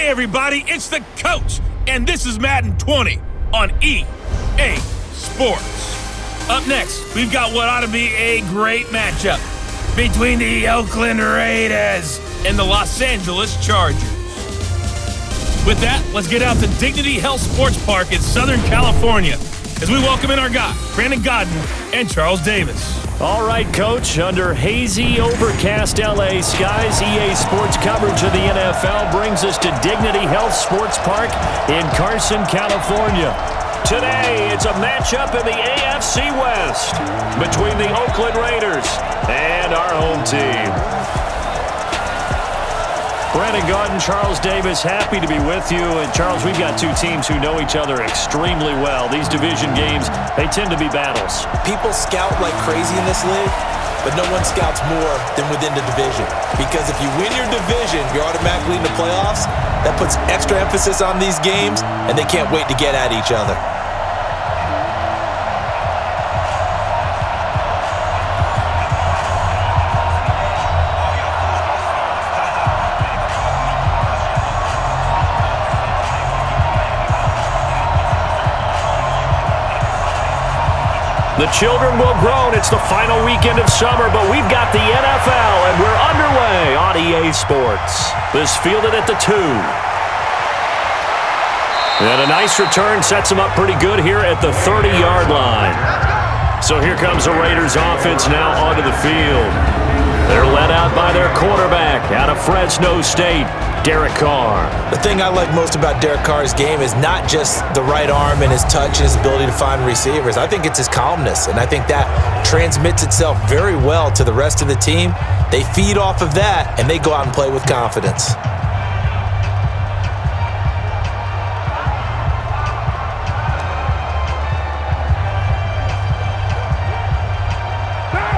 everybody, it's the coach, and this is Madden 20 on EA Sports. Up next, we've got what ought to be a great matchup between the Oakland Raiders and the Los Angeles Chargers. With that, let's get out to Dignity Health Sports Park in Southern California as we welcome in our guys, Brandon Godden and Charles Davis. All right, Coach. Under hazy, overcast L.A. skies, EA Sports coverage of the NFL brings us to Dignity Health Sports Park in Carson, California. Today, it's a matchup in the AFC West between the Oakland Raiders and our home team. Brandon Godden, Charles Davis, happy to be with you. And Charles, we've got two teams who know each other extremely well. These division games, they tend to be battles. People scout like crazy in this league, but no one scouts more than within the division. Because if you win your division, you're automatically in the playoffs. That puts extra emphasis on these games, and they can't wait to get at each other. The children will groan. It's the final weekend of summer, but we've got the NFL, and we're underway on EA Sports. This fielded at the 2. And a nice return sets them up pretty good here at the 30-yard line. So here comes the Raiders offense now onto the field. They're led out by their quarterback out of Fresno State, Derek Carr. The thing I like most about Derek Carr's game is not just the right arm and his touch and his ability to find receivers. I think it's his calmness, and I think that transmits itself very well to the rest of the team. They feed off of that, and they go out and play with confidence.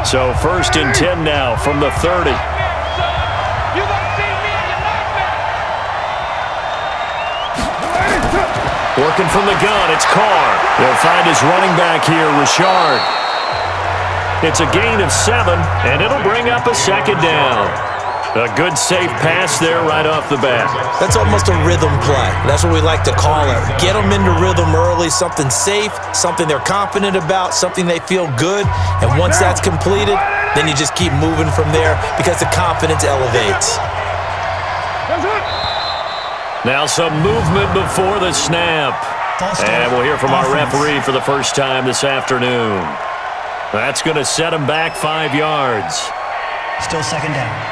So 1st and 10 now from the 30. Working from the gun, it's Carr. They'll find his running back here, Richard. It's a gain of 7, and it'll bring up a 2nd down. A good, safe pass there right off the bat. That's almost a rhythm play. That's what we like to call it. Get them into rhythm early, something safe, something they're confident about, something they feel good. And once that's completed, then you just keep moving from there because the confidence elevates. Now some movement before the snap. And we'll hear from our referee for the first time this afternoon. That's going to set him back 5 yards. Still 2nd down.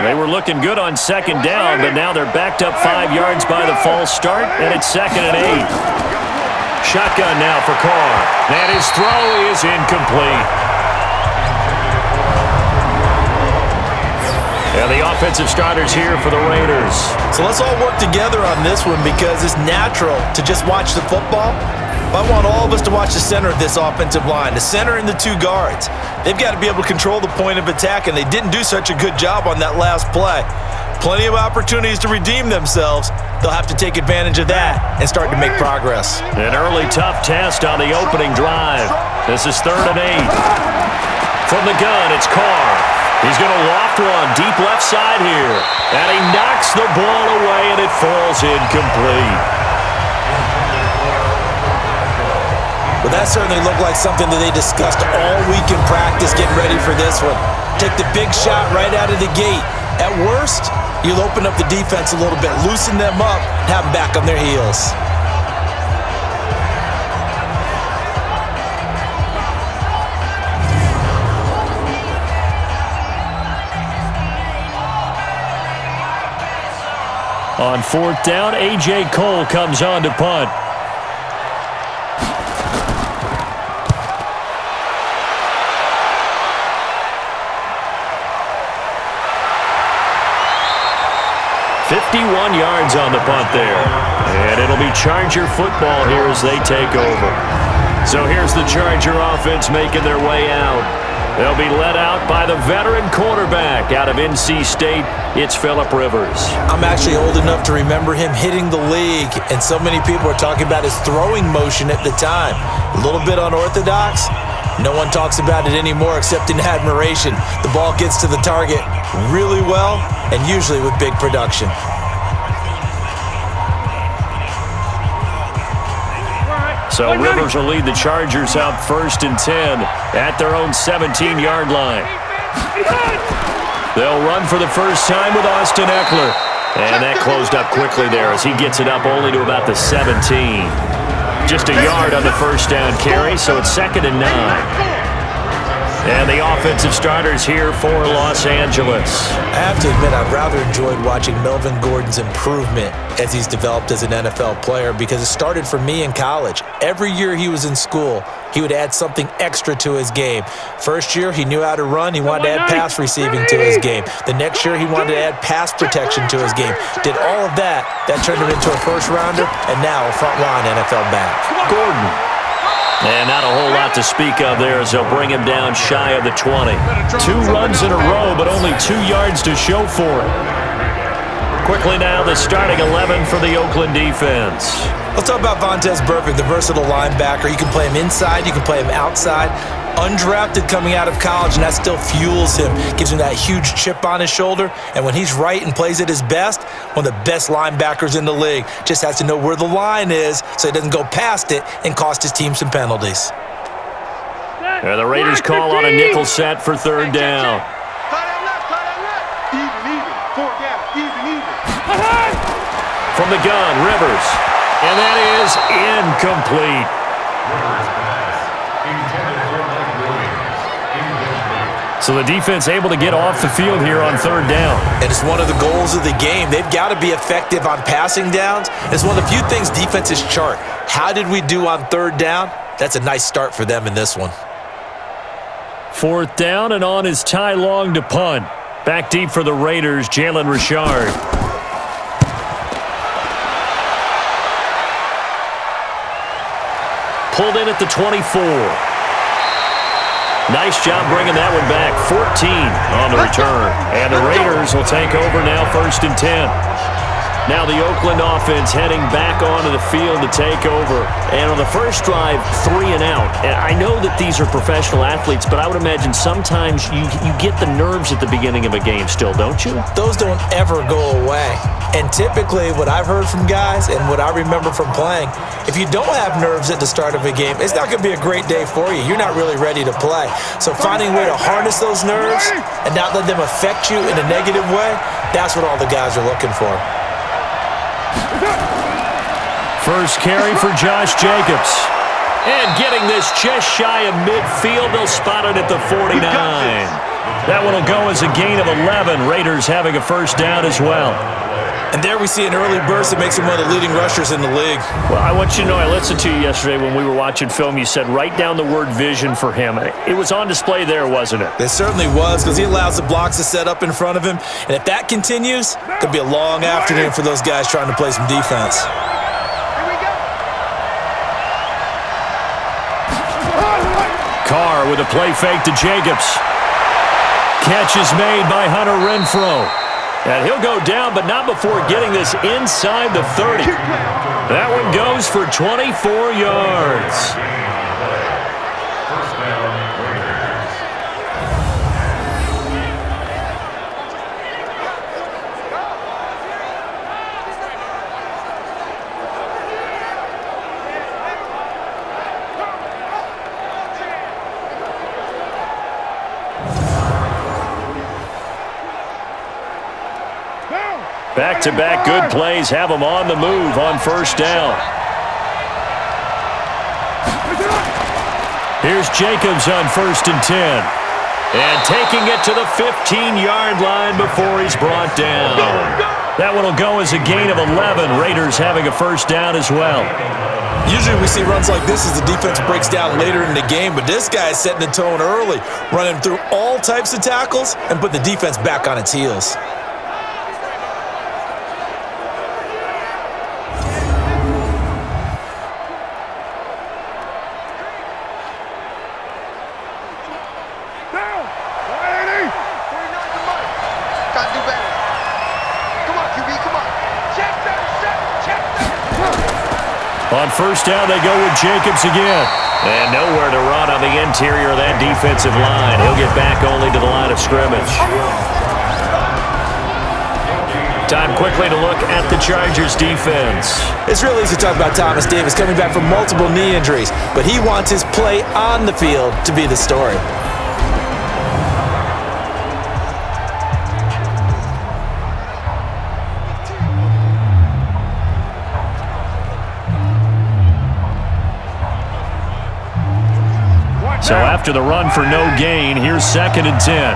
They were looking good on 2nd down, but now they're backed up 5 yards by the false start, and it's 2nd and 8. Shotgun now for Carr, and his throw is incomplete. And the offensive starters here for the Raiders. So let's all work together on this one because it's natural to just watch the football. I want all of us to watch the center of this offensive line, the center and the 2 guards. They've got to be able to control the point of attack, and they didn't do such a good job on that last play. Plenty of opportunities to redeem themselves. They'll have to take advantage of that and start to make progress. An early tough test on the opening drive. This is 3rd and 8. From the gun, it's Carr. He's going to loft one deep left side here. And he knocks the ball away, and it falls incomplete. Well, that certainly looked like something that they discussed all week in practice getting ready for this one. Take the big shot right out of the gate. At worst, you'll open up the defense a little bit, loosen them up, have them back on their heels. On 4th down, A.J. Cole comes on to punt. .51 yards on the punt there. And it'll be Charger football here as they take over. So here's the Charger offense making their way out. They'll be led out by the veteran quarterback out of NC State. It's Phillip Rivers. I'm actually old enough to remember him hitting the league, and so many people are talking about his throwing motion at the time. A little bit unorthodox. No one talks about it anymore except in admiration. The ball gets to the target really well and usually with big production. So Rivers will lead the Chargers out 1st and 10 at their own 17-yard line. They'll run for the first time with Austin Eckler. And that closed up quickly there as he gets it up only to about the 17. Just a yard on the first down carry, so it's 2nd and 9. And the offensive starters here for Los Angeles. I have to admit, I've rather enjoyed watching Melvin Gordon's improvement as he's developed as an NFL player because it started for me in college. Every year he was in school, he would add something extra to his game. First year, he knew how to run. He wanted to add pass receiving to his game. The next year, he wanted to add pass protection to his game. Did all of that. That turned him into a first-rounder and now a front-line NFL back. Gordon. And not a whole lot to speak of there as they'll bring him down shy of the 20. 2 runs in a row, but only 2 yards to show for it. Quickly now, the starting 11 for the Oakland defense. Let's talk about Vontaze Burfict, the versatile linebacker. You can play him inside, you can play him outside. Undrafted coming out of college, and that still fuels him, gives him that huge chip on his shoulder. And when he's right and plays at his best, one of the best linebackers in the league. Just has to know where the line is so he doesn't go past it and cost his team some penalties. And the Raiders call on a nickel set for 3rd down. From the gun, Rivers. And that is incomplete. So the defense able to get off the field here on 3rd down. And it's one of the goals of the game. They've got to be effective on passing downs. It's one of the few things defenses chart. How did we do on 3rd down? That's a nice start for them in this one. 4th down, and on is Ty Long to punt. Back deep for the Raiders, Jalen Richard. Pulled in at the 24. Nice job bringing that one back. 14 on the return. And the Raiders will take over now 1st and 10. Now the Oakland offense heading back onto the field to take over. And on the first drive, 3 and out. And I know that these are professional athletes, but I would imagine sometimes you get the nerves at the beginning of a game still, don't you? Those don't ever go away. And typically what I've heard from guys and what I remember from playing, if you don't have nerves at the start of a game, it's not going to be a great day for you. You're not really ready to play. So finding a way to harness those nerves and not let them affect you in a negative way, that's what all the guys are looking for. First carry for Josh Jacobs. And getting this just shy of midfield, they'll spot it at the 49. That one will go as a gain of 11. Raiders having a first down as well. And there we see an early burst that makes him one of the leading rushers in the league. Well, I want you to know, I listened to you yesterday when we were watching film. You said write down the word vision for him. It was on display there, wasn't it? It certainly was, because he allows the blocks to set up in front of him. And if that continues, it'll be a long afternoon for those guys trying to play some defense. Carr with a play fake to Jacobs. Catch is made by Hunter Renfrow. And he'll go down, but not before getting this inside the 30. That one goes for 24 yards. Back-to-back good plays have them on the move on first down. Here's Jacobs on 1st and 10. And taking it to the 15-yard line before he's brought down. That one will go as a gain of 11. Raiders having a first down as well. Usually we see runs like this as the defense breaks down later in the game, but this guy is setting the tone early, running through all types of tackles and put the defense back on its heels. On first down, they go with Jacobs again. And nowhere to run on the interior of that defensive line. He'll get back only to the line of scrimmage. Time quickly to look at the Chargers defense. It's real easy to talk about Thomas Davis coming back from multiple knee injuries, but he wants his play on the field to be the story. So after the run for no gain, here's 2nd and 10.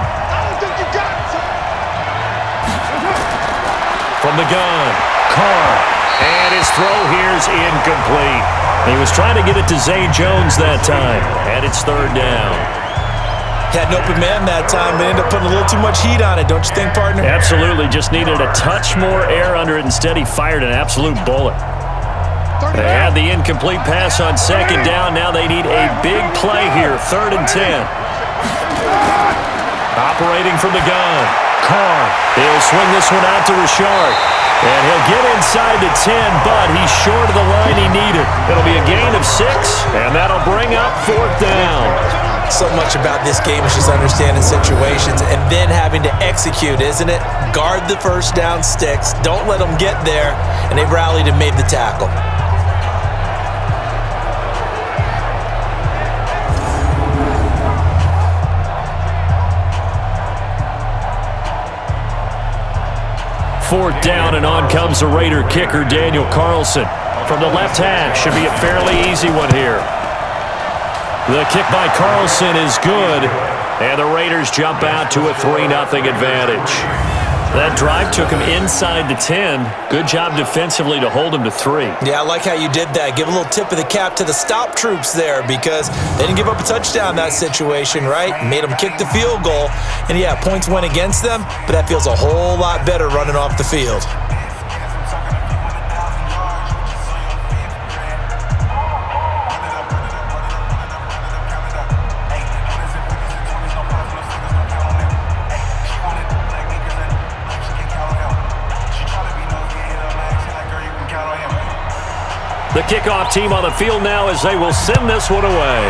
From the gun, Carr. And his throw here's incomplete. He was trying to get it to Zay Jones that time. And it's 3rd down. Had an open man that time, but ended up putting a little too much heat on it, don't you think, partner? Absolutely. Just needed a touch more air under it. Instead, he fired an absolute bullet. They had the incomplete pass on 2nd down. Now they need a big play here. 3rd and 10. Operating from the gun. Carr. He'll swing this one out to Richard. And he'll get inside the 10, but he's short of the line he needed. It'll be a gain of 6, and that'll bring up 4th down. So much about this game is just understanding situations and then having to execute, isn't it? Guard the first down sticks. Don't let them get there. And they rallied and made the tackle. Fourth down, and on comes the Raider kicker, Daniel Carlson. From the left hash, should be a fairly easy one here. The kick by Carlson is good, and the Raiders jump out to a 3-0 advantage. That drive took him inside the 10. Good job defensively to hold him to 3. Yeah, I like how you did that. Give a little tip of the cap to the stop troops there because they didn't give up a touchdown in that situation, right? Made them kick the field goal. And, yeah, points went against them, but that feels a whole lot better running off the field. The kickoff team on the field now as they will send this one away.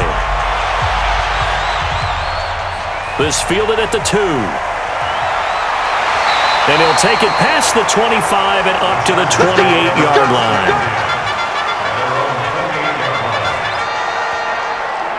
This fielded at the 2. And he'll take it past the 25 and up to the 28-yard line.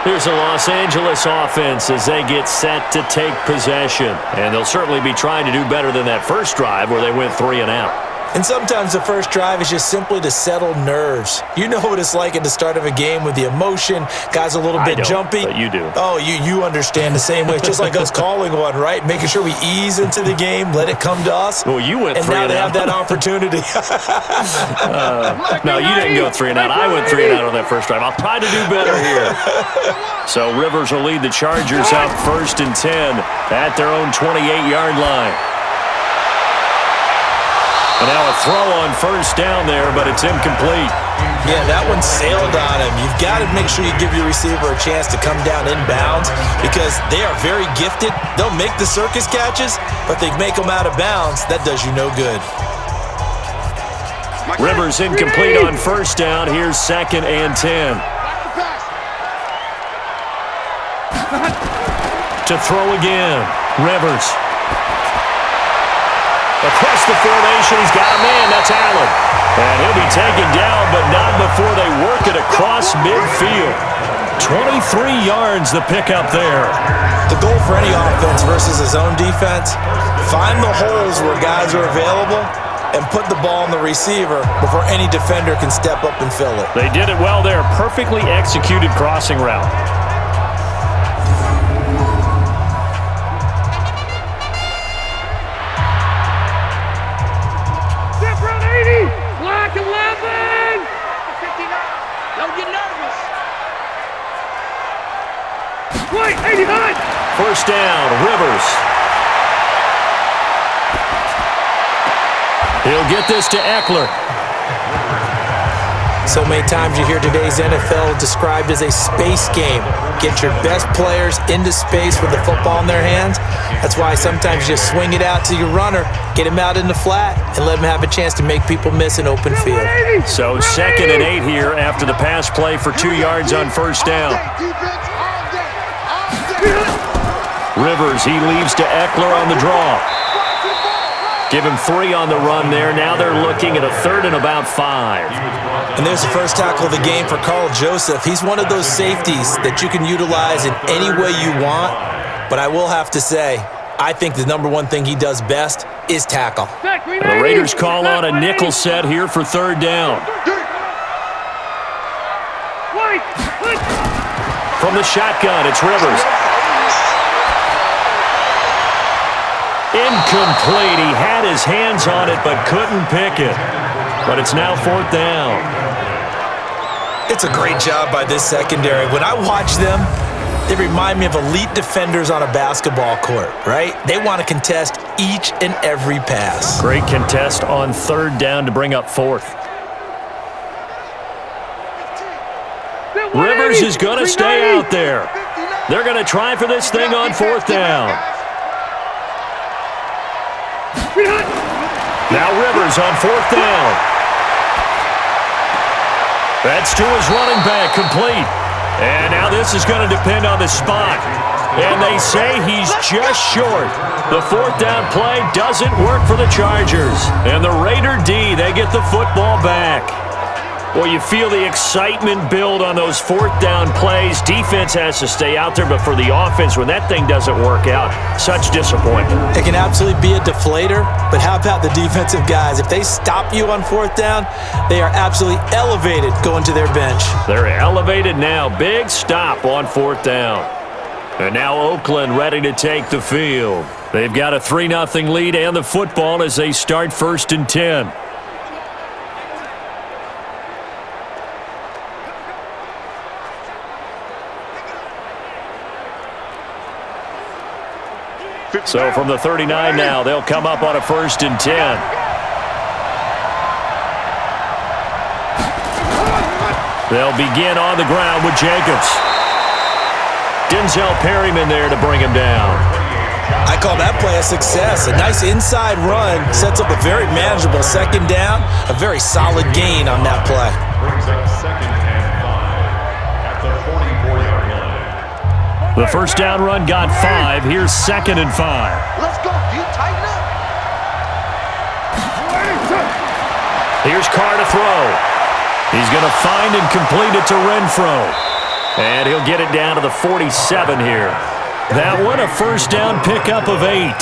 Here's the Los Angeles offense as they get set to take possession. And they'll certainly be trying to do better than that first drive where they went 3 and out. And sometimes the first drive is just simply to settle nerves. You know what it's like at the start of a game with the emotion. Guys a little bit jumpy. But you do. Oh, you understand the same way. It's just like us calling one, right? Making sure we ease into the game, let it come to us. Well, you went 3 and out. And now they have that opportunity. No, you didn't go 3 and out. I went 3 and out on that first drive. I'll try to do better here. So Rivers will lead the Chargers up 1st and 10 at their own 28-yard line. And now a throw on first down there, but it's incomplete. Yeah, that one sailed on him. You've got to make sure you give your receiver a chance to come down inbounds because they are very gifted. They'll make the circus catches, but they make them out of bounds. That does you no good. Rivers incomplete on first down. Here's 2nd and 10. To throw again. Rivers. Across the formation, he's got a man. That's Allen. And he'll be taken down, but not before they work it across midfield. 23 yards the pickup there. The goal for any offense versus his own defense, find the holes where guys are available and put the ball in the receiver before any defender can step up and fill it. They did it well there. Perfectly executed crossing route. First down, Rivers. He'll get this to Eckler. So many times you hear today's NFL described as a space game. Get your best players into space with the football in their hands. That's why sometimes you just swing it out to your runner, get him out in the flat, and let him have a chance to make people miss an open field. So 2nd and 8 here after the pass play for 2 yards on first down. Rivers, he leaves to Eckler on the draw. Give him 3 on the run there. Now they're looking at a 3rd and about 5. And there's the first tackle of the game for Carl Joseph. He's one of those safeties that you can utilize in any way you want. But I will have to say, I think the number one thing he does best is tackle. The Raiders call on a nickel set here for 3rd down. From the shotgun, it's Rivers. Incomplete. He had his hands on it but couldn't pick it. But it's now 4th down. It's a great job by this secondary. When I watch them, they remind me of elite defenders on a basketball court, right? They want to contest each and every pass. Great contest on 3rd down to bring up 4th. Rivers is going to stay out there. They're going to try for this thing on 4th down. Now Rivers on 4th down. That's to his running back, complete. And now this is going to depend on the spot. And they say he's just short. The 4th down play doesn't work for the Chargers. And the Raider D, they get the football back. Well, you feel the excitement build on those 4th down plays. Defense has to stay out there, but for the offense, when that thing doesn't work out, such disappointment. It can absolutely be a deflator, but how about the defensive guys? If they stop you on 4th down, they are absolutely elevated going to their bench. They're elevated now. Big stop on 4th down. And now Oakland ready to take the field. They've got a 3-0 lead and the football as they start 1st and 10. So from the 39 now, they'll come up on a 1st and 10. They'll begin on the ground with Jacobs. Denzel Perryman there to bring him down. I call that play a success. A nice inside run sets up a very manageable 2nd down. A very solid gain on that play. The 1st down run got 5. Here's 2nd and 5. Let's go. You tighten up. Here's Carr to throw. He's going to find and complete it to Renfro. And he'll get it down to the 47 here. That one, a 1st down pickup of 8.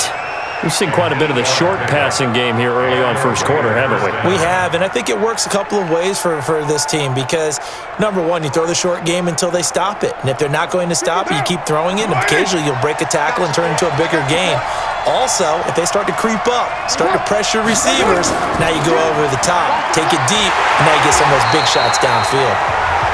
We've seen quite a bit of the short passing game here early on 1st quarter, haven't we? We have, and I think it works a couple of ways for this team because, number one, you throw the short game until they stop it. And if they're not going to stop it, you keep throwing it, and occasionally you'll break a tackle and turn it into a bigger gain. Also, if they start to creep up, start to pressure receivers, now you go over the top, take it deep, and now you get some of those big shots downfield.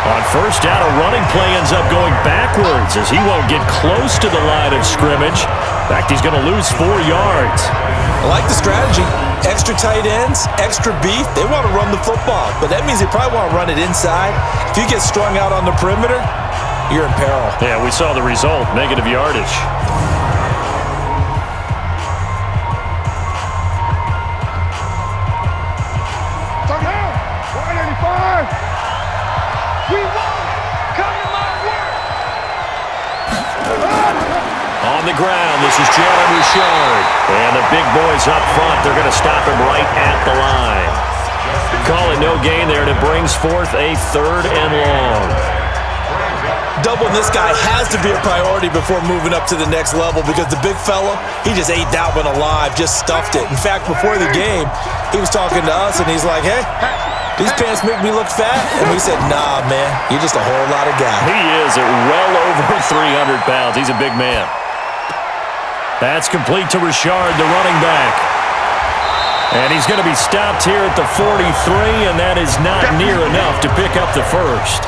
On 1st down, a running play ends up going backwards as he won't get close to the line of scrimmage. In fact, he's going to lose 4 yards. I like the strategy. Extra tight ends, extra beef. They want to run the football, but that means they probably want to run it inside. If you get strung out on the perimeter, you're in peril. Yeah, we saw the result, negative yardage. Touchdown. 185. We won. Come to my work. On the ground, this is Jalen Richard. And the big boys up front, they're going to stop him right at the line. Call it no gain there, and it brings forth a 3rd and long. Doubling this guy has to be a priority before moving up to the next level because the big fella, he just ate that one alive, just stuffed it. In fact, before the game, he was talking to us, and he's like, hey, these pants make me look fat? And we said, nah, man, you're just a whole lot of guy. He is at well over 300 pounds. He's a big man. That's complete to Richard, the running back. And he's going to be stopped here at the 43, and that is not near enough to pick up the 1st.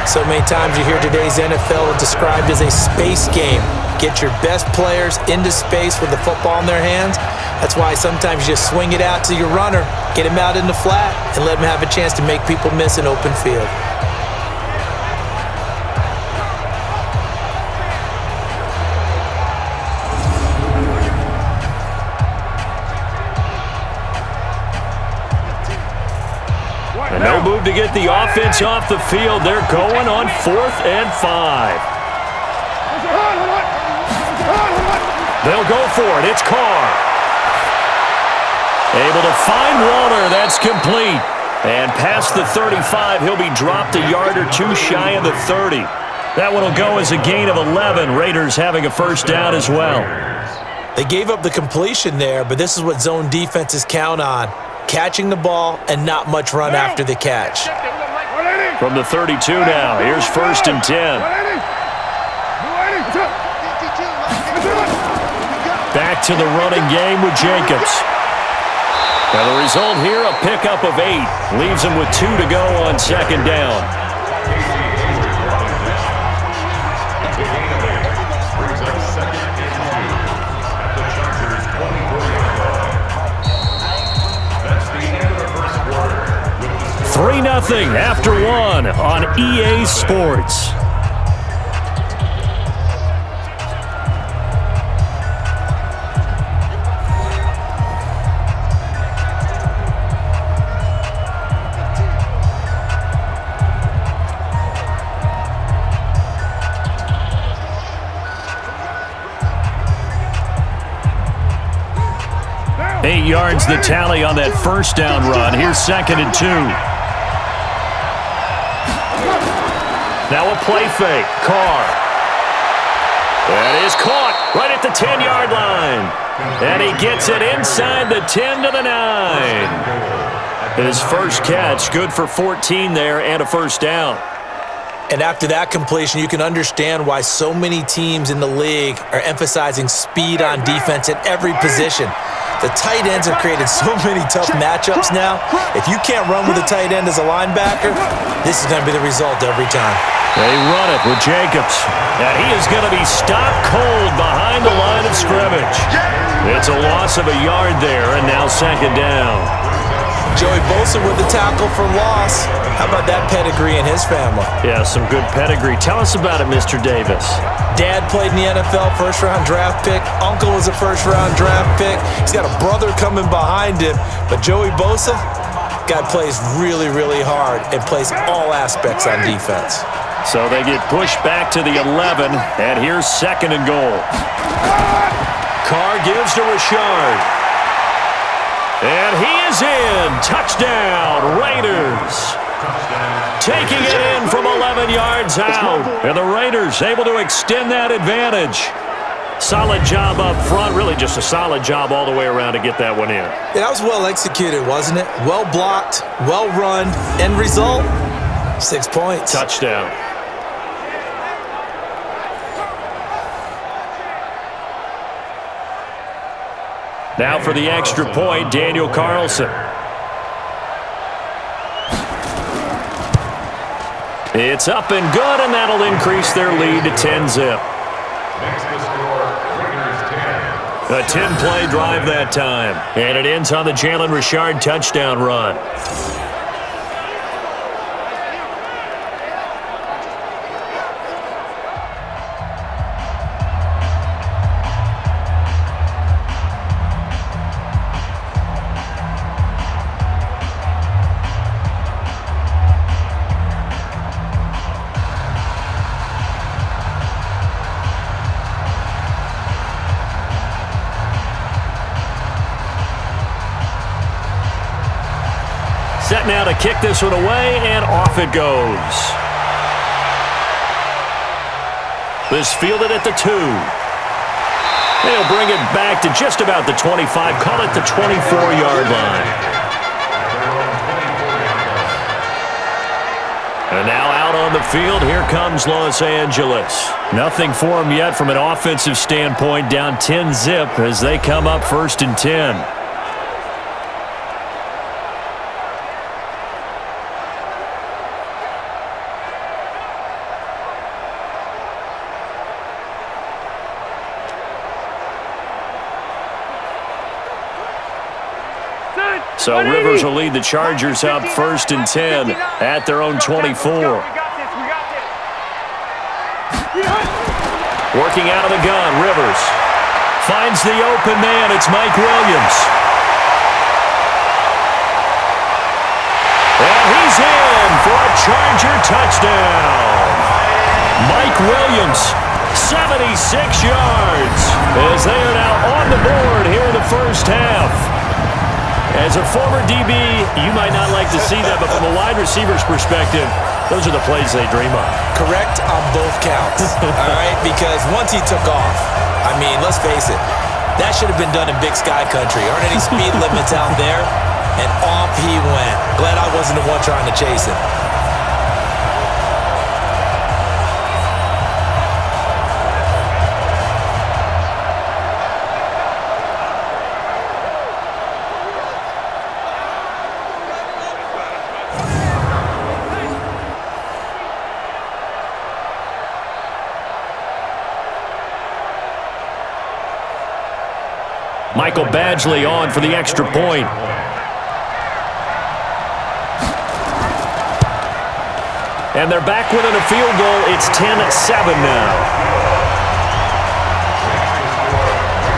So many times you hear today's NFL described as a space game. Get your best players into space with the football in their hands. That's why sometimes you just swing it out to your runner, get him out in the flat, and let him have a chance to make people miss an open field. And no move to get the offense off the field. They're going on 4th and 5. They'll go for it. It's Carr. Able to find Walter. That's complete. And past the 35, he'll be dropped a yard or two shy of the 30. That one will go as a gain of 11. Raiders having a first down as well. They gave up the completion there, but this is what zone defenses count on. Catching the ball and not much run after the catch. From the 32 now, here's 1st and 10. Back to the running game with Jacobs. Now the result here, a pickup of 8. Leaves him with 2 to go on 2nd down. Three 3-0 after 1 on EA Sports. Eight yards the tally on that first down run. Here's 2nd and 2. Now a play fake. Carr. That is caught right at the 10-yard line. And he gets it inside the 10 to the 9. His first catch, good for 14 there and a first down. And after that completion, you can understand why so many teams in the league are emphasizing speed on defense at every position. The tight ends have created so many tough matchups now. If you can't run with a tight end as a linebacker, this is going to be the result every time. They run it with Jacobs. And he is going to be stopped cold behind the line of scrimmage. It's a loss of a yard there, and now 2nd down. Joey Bosa with the tackle for loss. How about that pedigree in his family? Yeah, some good pedigree. Tell us about it, Mr. Davis. Dad played in the NFL, first-round draft pick. Uncle was a first-round draft pick. He's got a brother coming behind him. But Joey Bosa, guy plays really, really hard and plays all aspects on defense. So they get pushed back to the 11, and here's 2nd and goal. Carr gives to Richard. And he is in. Touchdown, Raiders. Taking it in from 11 yards out. And the Raiders able to extend that advantage. Solid job up front. Really just a solid job all the way around to get that one in. Yeah, that was well executed, wasn't it? Well blocked, well run. End result, 6 points. Touchdown. Now for the extra point, Daniel Carlson. It's up and good, and that'll increase their lead to 10-zip. A 10-play drive that time. And it ends on the Jalen Richard touchdown run. Set now to kick this one away, and off it goes. This fielded at the 2. They'll bring it back to just about the 25. Call it the 24-yard line. And now out on the field, here comes Los Angeles. Nothing for them yet from an offensive standpoint, down 10-zip as they come up 1st and 10. So Rivers will lead the Chargers up 1st and 10 at their own 24. Working out of the gun, Rivers finds the open man. It's Mike Williams. And he's in for a Charger touchdown. Mike Williams, 76 yards, as they are now on the board here in the first half. As a former DB, you might not like to see that, but from a wide receiver's perspective, those are the plays they dream of. Correct on both counts, all right? Because once he took off, I mean, let's face it, that should have been done in Big Sky Country. Aren't any speed limits out there? And off he went. Glad I wasn't the one trying to chase him. Michael Badgley on for the extra point. And they're back within a field goal. It's 10-7 now.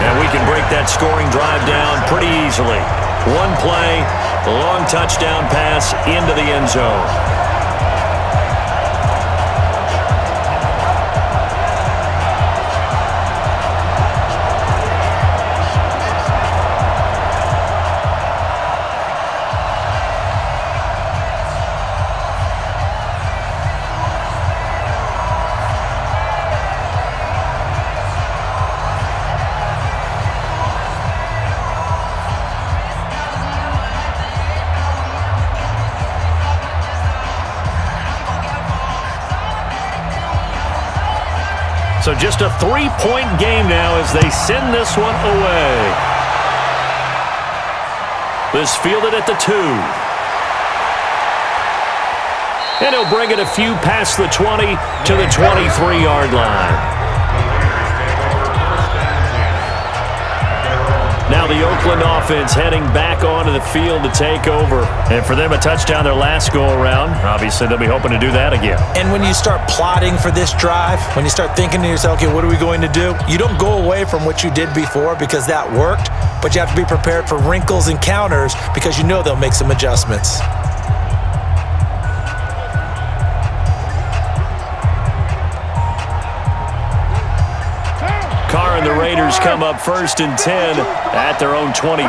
And we can break that scoring drive down pretty easily. One play, long touchdown pass into the end zone. So just a 3-point game now as they send this one away. This fielded at the 2. And he'll bring it a few past the 20 to the 23-yard line. Now the Oakland offense heading back onto the field to take over. And for them, a touchdown their last go-around. Obviously, they'll be hoping to do that again. And when you start plotting for this drive, when you start thinking to yourself, okay, what are we going to do? You don't go away from what you did before because that worked, but you have to be prepared for wrinkles and counters because you know they'll make some adjustments. Carr and the Raiders come up 1st and 10 at their own 23.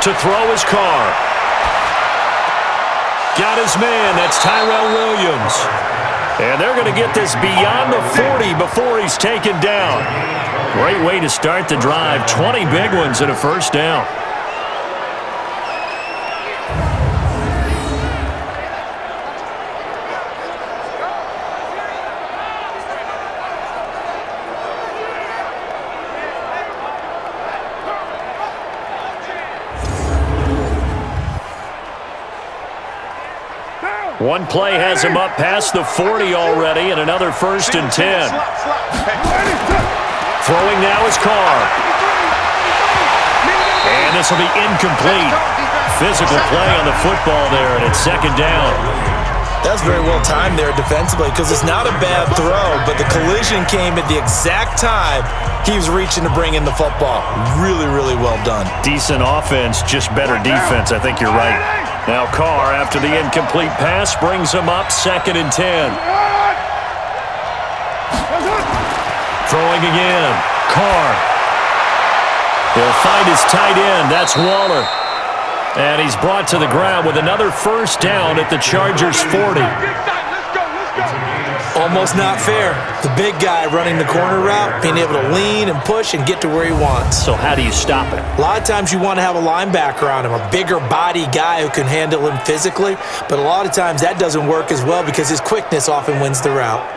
To throw is Carr. Got his man. That's Tyrell Williams. And they're going to get this beyond the 40 before he's taken down. Great way to start the drive. 20 big ones and a first down. One play has him up past the 40 already, and another 1st and 10. Throwing now is Carr. And this will be incomplete. Physical play on the football there, and it's 2nd down. That's very well timed there defensively because it's not a bad throw, but the collision came at the exact time he was reaching to bring in the football. Really, really well done. Decent offense, just better defense. I think you're right. Now Carr, after the incomplete pass, brings him up 2nd and 10. Throwing again. Carr. He'll find his tight end. That's Waller. And he's brought to the ground with another first down at the Chargers' 40. Almost not fair. The big guy running the corner route, being able to lean and push and get to where he wants. So how do you stop it? A lot of times you want to have a linebacker on him, a bigger body guy who can handle him physically, but a lot of times that doesn't work as well because his quickness often wins the route.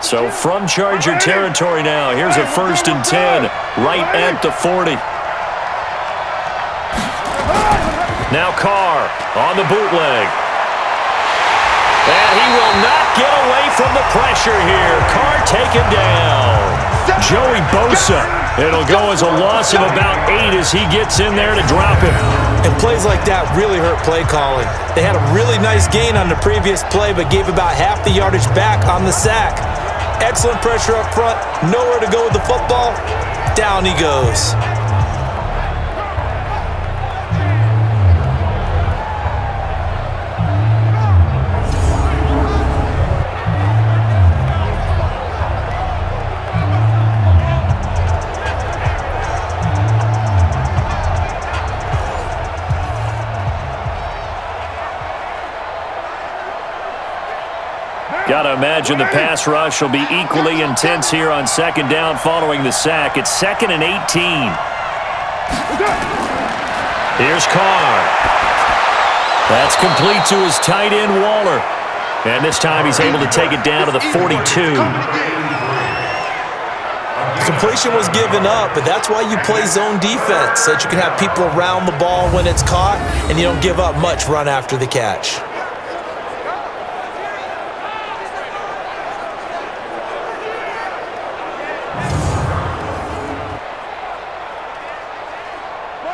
So from Charger territory now, here's a 1st and 10 right at the 40. Now Carr on the bootleg. And he will not get away from the pressure here. Carr taken down. Joey Bosa. It'll go as a loss of about 8 as he gets in there to drop him. And plays like that really hurt play calling. They had a really nice gain on the previous play, but gave about half the yardage back on the sack. Excellent pressure up front. Nowhere to go with the football. Down he goes. Got to imagine the pass rush will be equally intense here on second down following the sack. It's 2nd and 18. Here's Carr. That's complete to his tight end, Waller. And this time he's able to take it down to the 42. Completion was given up, but that's why you play zone defense, so that you can have people around the ball when it's caught, and you don't give up much run after the catch.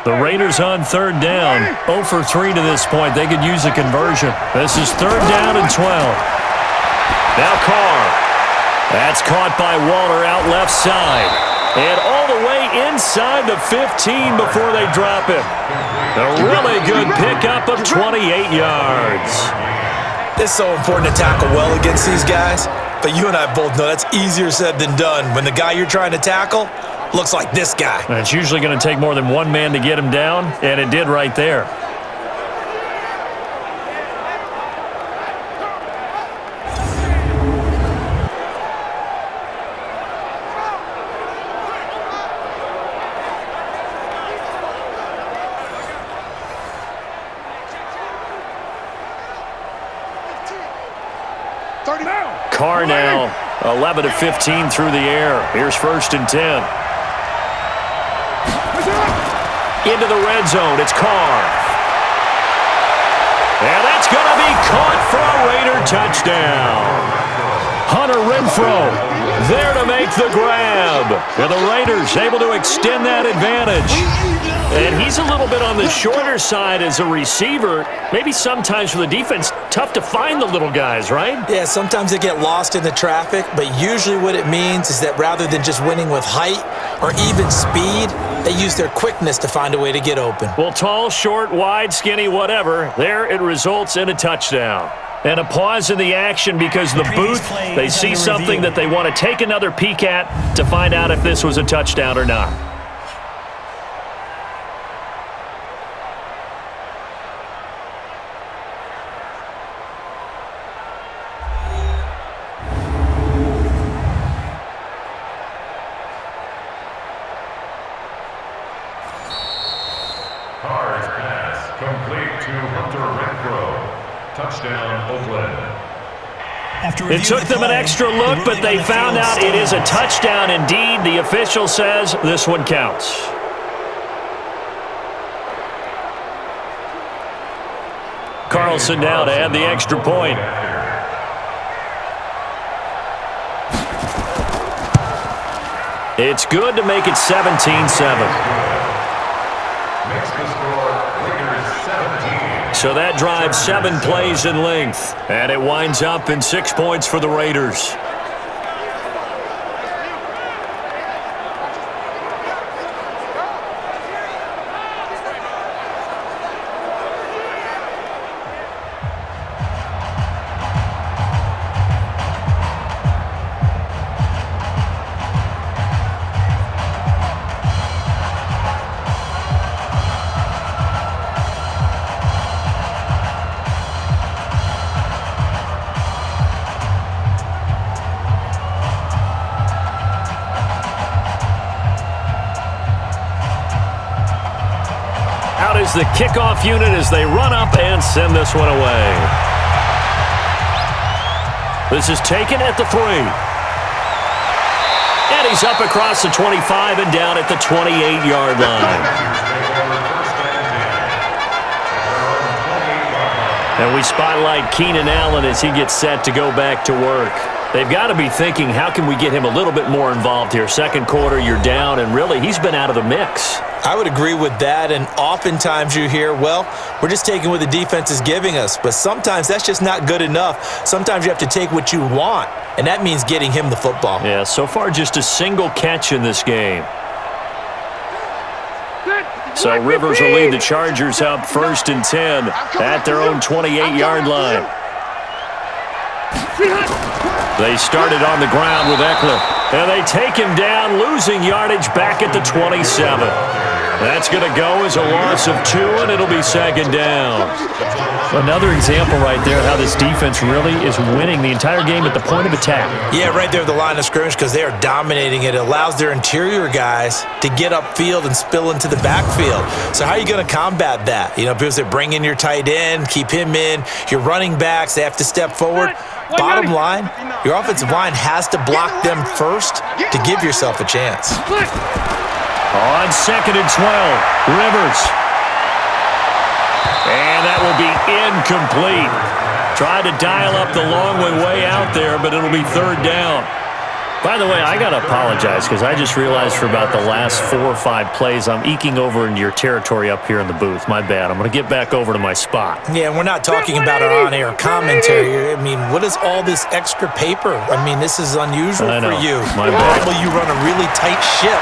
The Raiders on third down. 0 for 3 to this point. They could use a conversion. This is 3rd down and 12. Now Carr. That's caught by Waller out left side. And all the way inside the 15 before they drop him. A really good pickup of 28 yards. It's so important to tackle well against these guys, but you and I both know that's easier said than done when the guy you're trying to tackle looks like this guy. And it's usually going to take more than one man to get him down, and it did right there. Carr now 11 of 15 through the air. Here's 1st and 10. Into the red zone. It's Carr. And that's going to be caught for a Raider touchdown. Hunter Renfrow there to make the grab. And the Raiders able to extend that advantage. And he's a little bit on the shorter side as a receiver. Maybe sometimes for the defense, tough to find the little guys, right? Yeah, sometimes they get lost in the traffic, but usually what it means is that rather than just winning with height or even speed, they use their quickness to find a way to get open. Well, tall, short, wide, skinny, whatever, there it results in a touchdown. And a pause in the action because the booth, they see something that they want to take another peek at to find out if this was a touchdown or not. Carr's pass complete to Hunter Renfrow. Touchdown, Oakland. It took them an extra look, but they found out it is a touchdown indeed. The official says this one counts. Carlson now to add the extra point. It's good to make it 17-7. So that drives 7 plays in length. And it winds up in 6 points for the Raiders. The kickoff unit as they run up and send this one away. This is taken at the 3. And he's up across the 25 and down at the 28-yard line. And we spotlight Keenan Allen as he gets set to go back to work. They've got to be thinking, how can we get him a little bit more involved here? Second quarter, you're down, and really, he's been out of the mix. I would agree with that, and oftentimes you hear, well, we're just taking what the defense is giving us, but sometimes that's just not good enough. Sometimes you have to take what you want, and that means getting him the football. Yeah, so far just a single catch in this game. So Rivers will lead the Chargers up 1st and 10 at their own 28-yard line. They started on the ground with Eckler, and they take him down, losing yardage back at the 27. That's going to go as a loss of 2, and it'll be 2nd down. Another example right there how this defense really is winning the entire game at the point of attack. Yeah, right there at the line of scrimmage because they are dominating it. It allows their interior guys to get upfield and spill into the backfield. So how are you going to combat that? You know, because they bring in your tight end, keep him in. Your running backs, they have to step forward. Bottom line, your offensive line has to block them first to give yourself a chance. On 2nd and 12, Rivers. And that will be incomplete. Tried to dial up the long way out there, but it'll be 3rd down. By the way, I got to apologize because I just realized for about the last 4 or 5 plays, I'm eking over into your territory up here in the booth. My bad. I'm going to get back over to my spot. Yeah, we're not talking about our on-air commentary. I mean, what is all this extra paper? I mean, this is unusual for you. My bad. Normally you run a really tight ship.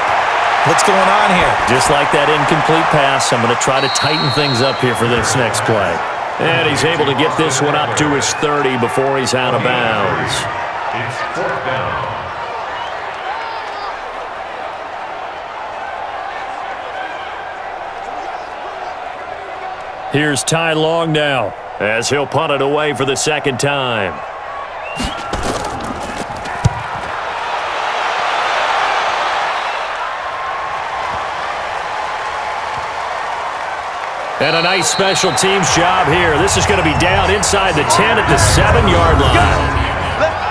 What's going on here? Just like that incomplete pass, I'm going to try to tighten things up here for this next play. And he's able to get this one up to his 30 before he's out of bounds. It's 4th down. Here's Ty Long now as he'll punt it away for the 2nd time. And a nice special teams job here. This is going to be down inside the 10 at the 7-yard line.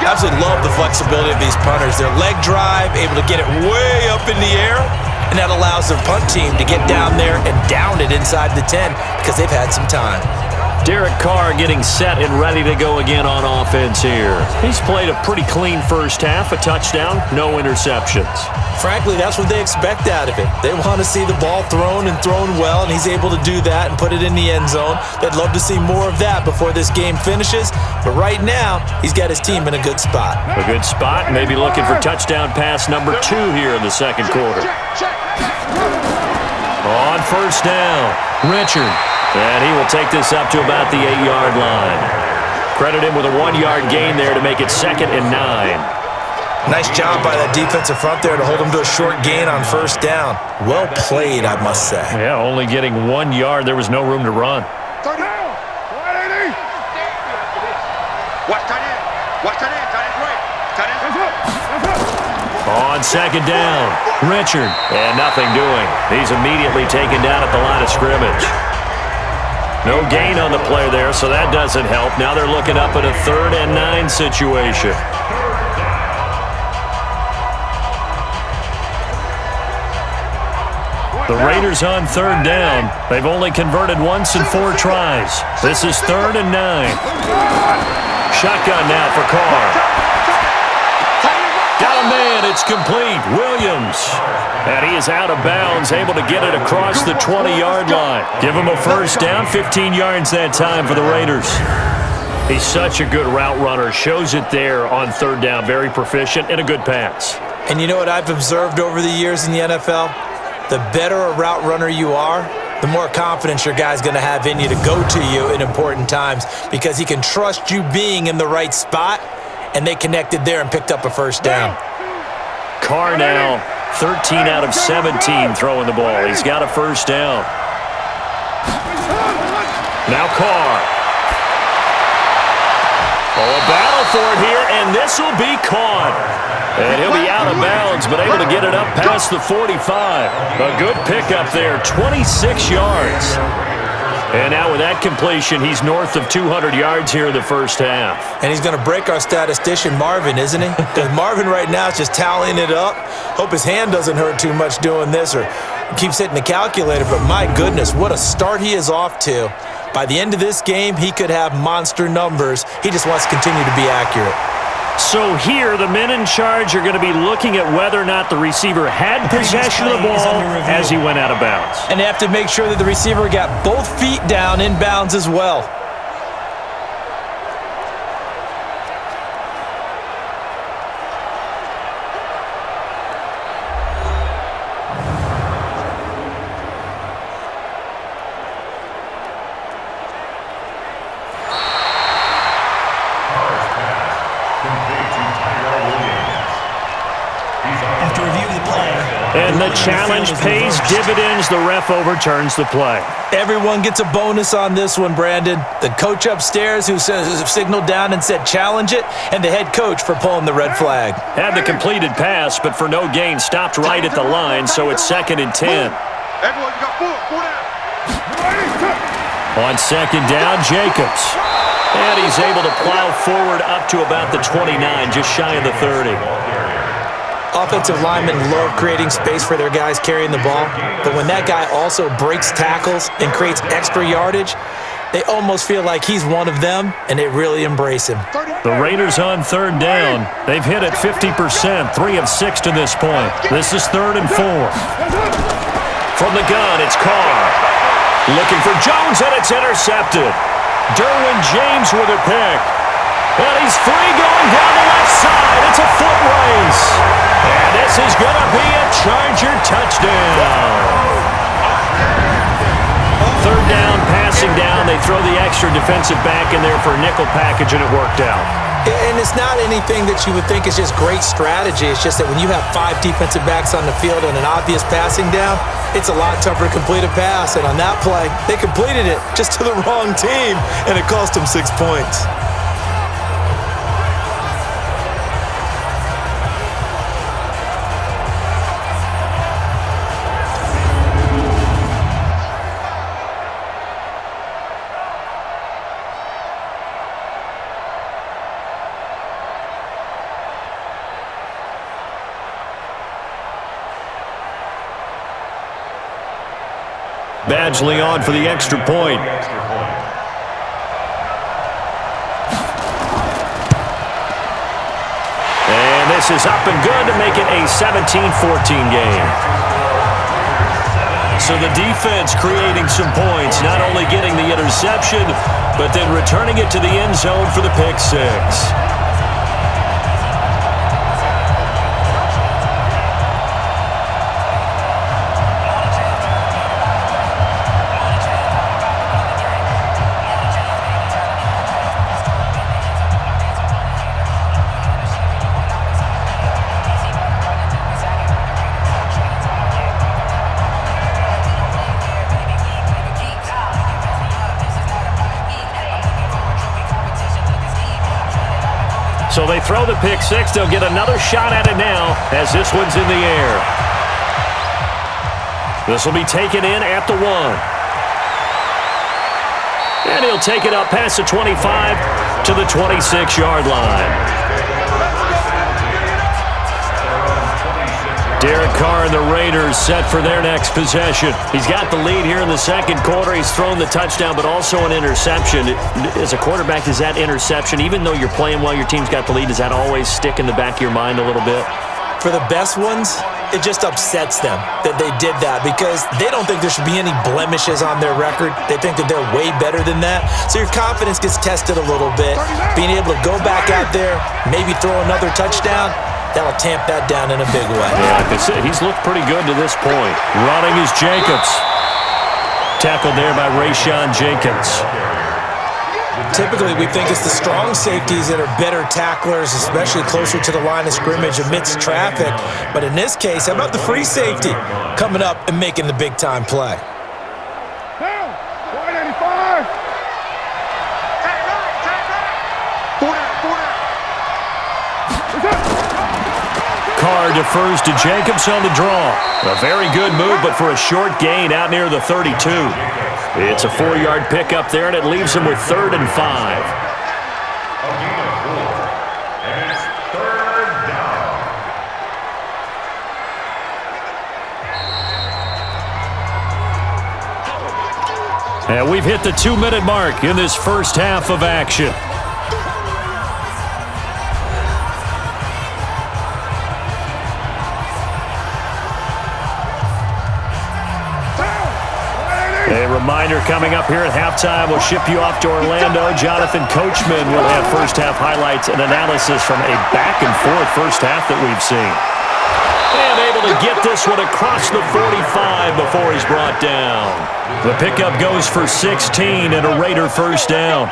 Absolutely love the flexibility of these punters. Their leg drive, able to get it way up in the air, and that allows their punt team to get down there and down it inside the 10 because they've had some time. Derek Carr getting set and ready to go again on offense here. He's played a pretty clean first half, a touchdown, no interceptions. Frankly, that's what they expect out of it. They want to see the ball thrown and thrown well, and he's able to do that and put it in the end zone. They'd love to see more of that before this game finishes, but right now, he's got his team in a good spot. A good spot, maybe looking for touchdown pass number 2 here in the 2nd quarter. On 1st down, Richard. And he will take this up to about the 8-yard line. Credit him with a 1-yard gain there to make it 2nd and 9. Nice job by that defensive front there to hold him to a short gain on 1st down. Well played, I must say. Yeah, only getting 1 yard. There was no room to run. Third down. 180. Watch tight end. Watch tight end. Tight end right. Tight end. That's up. On 2nd down, Richard. And nothing doing. He's immediately taken down at the line of scrimmage. No gain on the play there, so that doesn't help. Now they're looking up at a 3rd and 9 situation. The Raiders on 3rd down. They've only converted once in 4 tries. This is 3rd and 9. Shotgun now for Carr. Got a man, it's complete. Williams. And he is out of bounds, able to get it across the 20-yard line. Give him a 1st down, 15 yards that time for the Raiders. He's such a good route runner. Shows it there on 3rd down. Very proficient and a good pass. And you know what I've observed over the years in the NFL? The better a route runner you are, the more confidence your guy's going to have in you to go to you in important times because he can trust you being in the right spot, and they connected there and picked up a 1st down. Carr now, 13 out of 17 throwing the ball. He's got a 1st down. Now Carr. Oh, a battle for it here, and this will be caught. And he'll be out of bounds, but able to get it up past the 45. A good pickup there, 26 yards. And now with that completion, he's north of 200 yards here in the 1st half. And he's going to break our statistician, Marvin, isn't he? Because Marvin right now is just tallying it up. Hope his hand doesn't hurt too much doing this or keeps hitting the calculator. But my goodness, what a start he is off to. By the end of this game, he could have monster numbers. He just wants to continue to be accurate. So here, the men in charge are going to be looking at whether or not the receiver had possession of the ball as he went out of bounds. And they have to make sure that the receiver got both feet down in bounds as well. And the challenge pays dividends. The ref overturns the play. Everyone gets a bonus on this one, Brandon. The coach upstairs who signaled down and said challenge it, and the head coach for pulling the red flag. Had the completed pass, but for no gain, stopped right at the line, so it's 2nd and 10. Everyone got four down. On 2nd down, Jacobs. And he's able to plow forward up to about the 29, just shy of the 30. Offensive linemen love creating space for their guys carrying the ball, but when that guy also breaks tackles and creates extra yardage, they almost feel like he's one of them, and they really embrace him. The Raiders on 3rd down. They've hit it 50%, 3 of 6 to this point. This is 3rd and 4. From the gun, it's Carr. Looking for Jones, and it's intercepted. Derwin James with a pick. And he's free going down the left side. It's a foot race. And this is going to be a Charger touchdown. 3rd down, passing down. They throw the extra defensive back in there for a nickel package, and it worked out. And it's not anything that you would think is just great strategy. It's just that when you have 5 defensive backs on the field and an obvious passing down, it's a lot tougher to complete a pass. And on that play, they completed it just to the wrong team, and it cost them 6 points. Badgley on for the extra point. And this is up and good to make it a 17-14 game. So the defense creating some points, not only getting the interception, but then returning it to the end zone for the pick six. So they throw the pick six. They'll get another shot at it now as this one's in the air. This will be taken in at the 1. And he'll take it up past the 25 to the 26-yard line. Derek Carr and the Raiders set for their next possession. He's got the lead here in the second quarter. He's thrown the touchdown, but also an interception. As a quarterback, is that interception, even though you're playing well, your team's got the lead, does that always stick in the back of your mind a little bit? For the best ones, it just upsets them that they did that because they don't think there should be any blemishes on their record. They think that they're way better than that. So your confidence gets tested a little bit. Being able to go back out there, maybe throw another touchdown, that'll tamp that down in a big way. Yeah, like I said, he's looked pretty good to this point. Running is Jacobs. Tackled there by Rayshon Jenkins. Typically, we think it's the strong safeties that are better tacklers, especially closer to the line of scrimmage amidst traffic. But in this case, how about the free safety coming up and making the big-time play? Carr defers to Jacobs on the draw. A very good move, but for a short gain out near the 32. It's a 4-yard pickup there, and it leaves him with 3rd and 5. And it's 3rd down. And we've hit the 2-minute mark in this first half of action. A reminder coming up here at halftime. We'll ship you off to Orlando. Jonathan Coachman will have first half highlights and analysis from a back-and-forth first half that we've seen. And able to get this one across the 45 before he's brought down. The pickup goes for 16 and a Raider first down.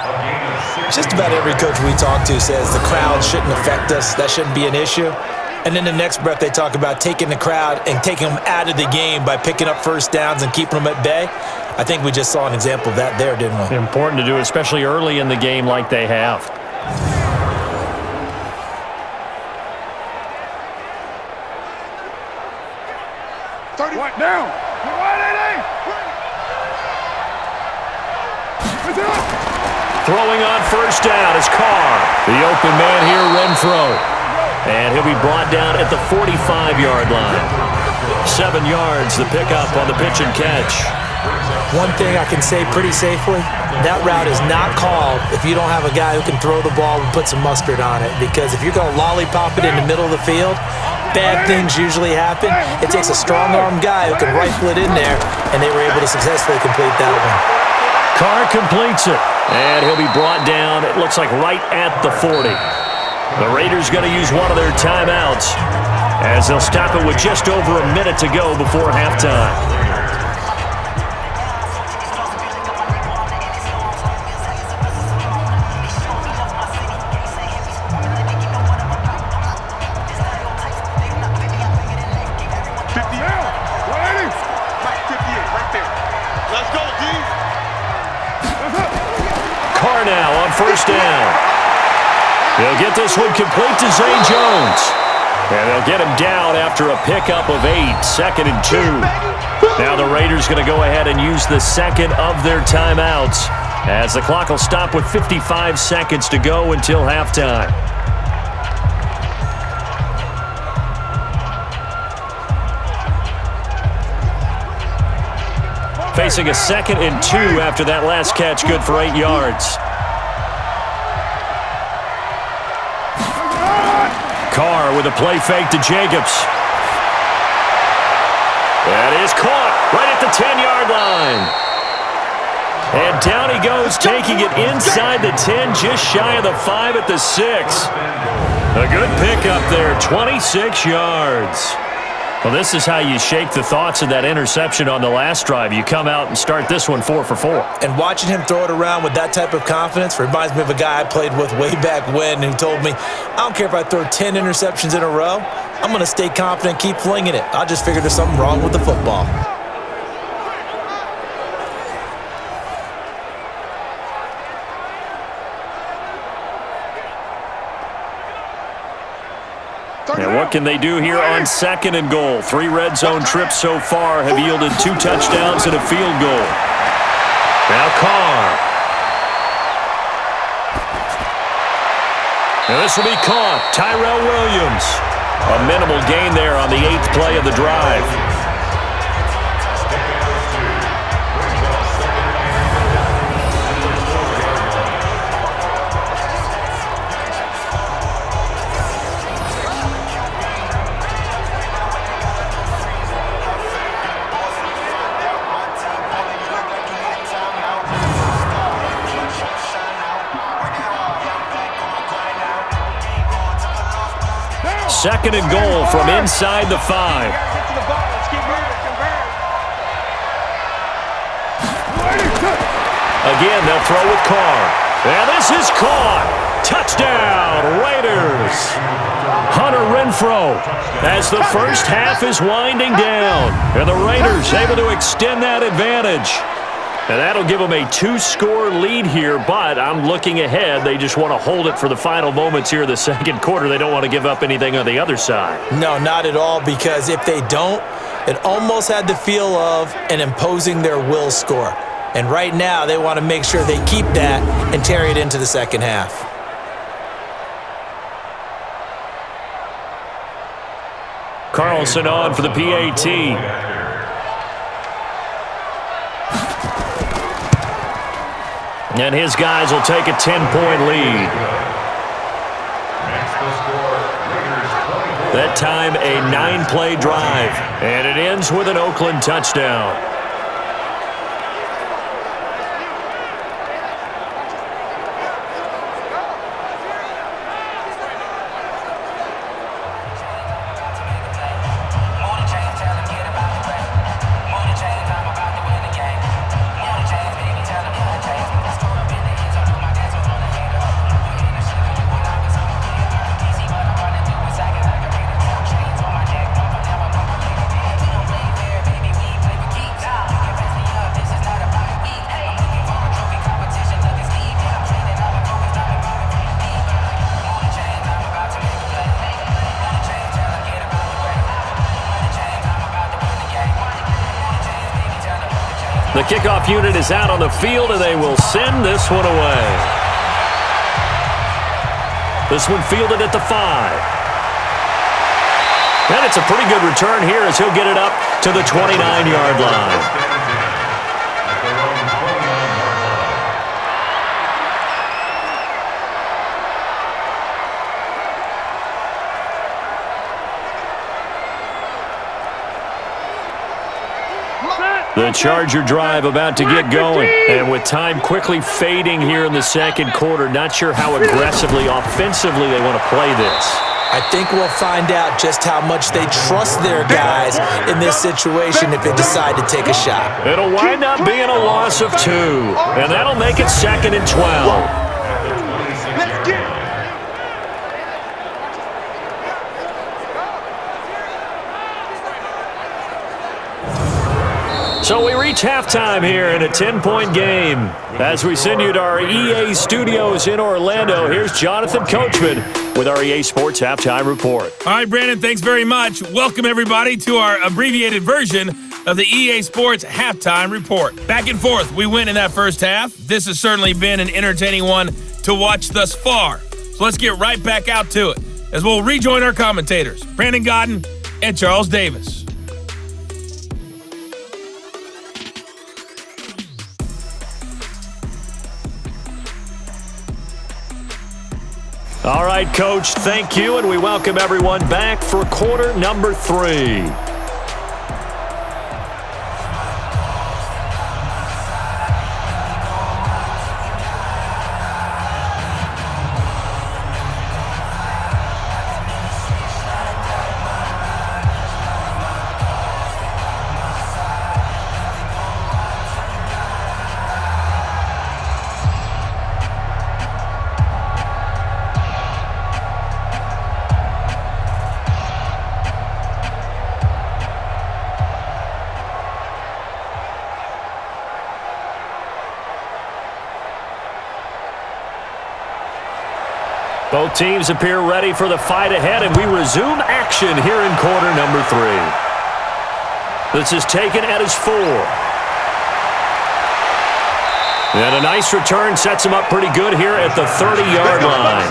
Just about every coach we talk to says the crowd shouldn't affect us. That shouldn't be an issue. And then the next breath they talk about taking the crowd and taking them out of the game by picking up first downs and keeping them at bay. I think we just saw an example of that there, didn't we? Important to do, especially early in the game like they have. What now? Throwing on first down is Carr. The open man here, Renfro. And he'll be brought down at the 45-yard line. 7 yards, the pickup on the pitch and catch. One thing I can say pretty safely, that route is not called if you don't have a guy who can throw the ball and put some mustard on it. Because if you're going to lollipop it in the middle of the field, bad things usually happen. It takes a strong-arm guy who can rifle it in there, and they were able to successfully complete that one. Carr completes it, and he'll be brought down, it looks like right at the 40. The Raiders going to use one of their timeouts as they'll stop it with just over a minute to go before halftime. Carr now on first down. They'll get this one complete to Zay Jones. And they'll get him down after a pickup of 8, 2nd and 2. Now the Raiders going to go ahead and use the second of their timeouts as the clock will stop with 55 seconds to go until halftime. Facing a 2nd and 2 after that last catch, good for 8 yards. Carr with a play fake to Jacobs. That is caught right at the 10-yard line. And down he goes, taking it inside the 10, just shy of the 5 at the 6. A good pickup there, 26 yards. Well, this is how you shake the thoughts of that interception on the last drive. You come out and start this one 4 for 4. And watching him throw it around with that type of confidence reminds me of a guy I played with way back when who told me, I don't care if I throw 10 interceptions in a row, I'm going to stay confident, keep flinging it. I just figured there's something wrong with the football. And what can they do here on 2nd and goal? 3 red zone trips so far have yielded 2 touchdowns and a field goal. Now Carr. And this will be caught. Tyrell Williams. A minimal gain there on the 8th play of the drive. Second and goal from inside the 5. Again, they'll throw with Carr. And this is caught. Touchdown, Raiders. Hunter Renfro as the first half is winding down. And the Raiders able to extend that advantage. And that'll give them a 2-score lead here, but I'm looking ahead. They just want to hold it for the final moments here of the second quarter. They don't want to give up anything on the other side. No, not at all, because if they don't, it almost had the feel of an imposing their will score. And right now, they want to make sure they keep that and carry it into the second half. Carlson on for the PAT. And his guys will take a 10-point lead. That time, a 9-play drive. And it ends with an Oakland touchdown. The kickoff unit is out on the field, and they will send this one away. This one fielded at the 5. And it's a pretty good return here as he'll get it up to the 29-yard line. The Charger drive about to get going. And with time quickly fading here in the second quarter, not sure how aggressively, offensively they want to play this. I think we'll find out just how much they trust their guys in this situation if they decide to take a shot. It'll wind up being a loss of 2. And that'll make it 2nd and 12. So we reach halftime here in a 10-point game. As we send you to our EA studios in Orlando, here's Jonathan Coachman with our EA Sports Halftime Report. All right, Brandon, thanks very much. Welcome, everybody, to our abbreviated version of the EA Sports Halftime Report. Back and forth, we win in that first half. This has certainly been an entertaining one to watch thus far. So let's get right back out to it as we'll rejoin our commentators, Brandon Godden and Charles Davis. All right, Coach, thank you, and we welcome everyone back for quarter number 3. Both teams appear ready for the fight ahead, and we resume action here in quarter number 3. This is taken at his 4. And a nice return sets him up pretty good here at the 30-yard line.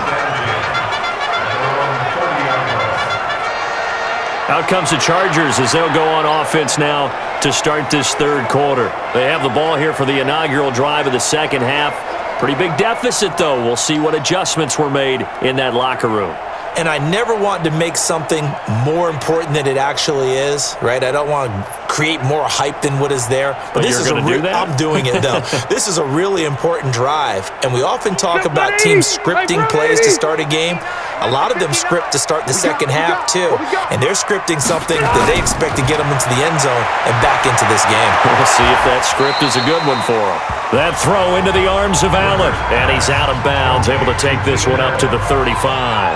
Out comes the Chargers as they'll go on offense now to start this third quarter. They have the ball here for the inaugural drive of the second half. Pretty big deficit, though. We'll see what adjustments were made in that locker room. And I never want to make something more important than it actually is, right? I don't want to create more hype than what is there. But this you're going to do that? I'm doing it, though. This is a really important drive. And we often talk about teams scripting plays to start a game. A lot of them script to start the second half, too. And they're scripting something that they expect to get them into the end zone and back into this game. We'll see if that script is a good one for them. That throw into the arms of Allen. And he's out of bounds, able to take this one up to the 35.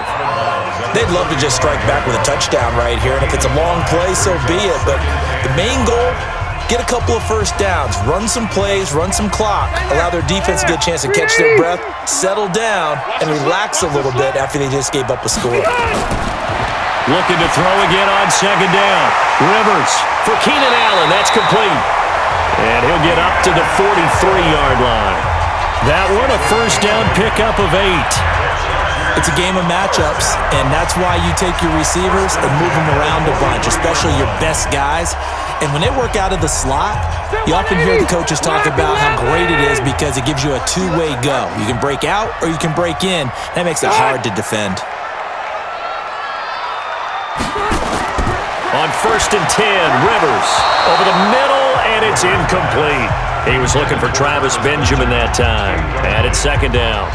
They'd love to just strike back with a touchdown right here, and if it's a long play, so be it. But the main goal, get a couple of first downs, run some plays, run some clock, allow their defense to get a chance to catch their breath, settle down, and relax a little bit after they just gave up a score. Looking to throw again on second down. Rivers for Keenan Allen. That's complete. And he'll get up to the 43-yard line. That one a first down pickup of 8. It's a game of matchups, and that's why you take your receivers and move them around a bunch, especially your best guys. And when they work out of the slot, you often hear the coaches talk about how great it is because it gives you a two-way go. You can break out or you can break in. That makes it hard to defend. On 1st and 10, Rivers over the middle, and it's incomplete. He was looking for Travis Benjamin that time, and it's 2nd down.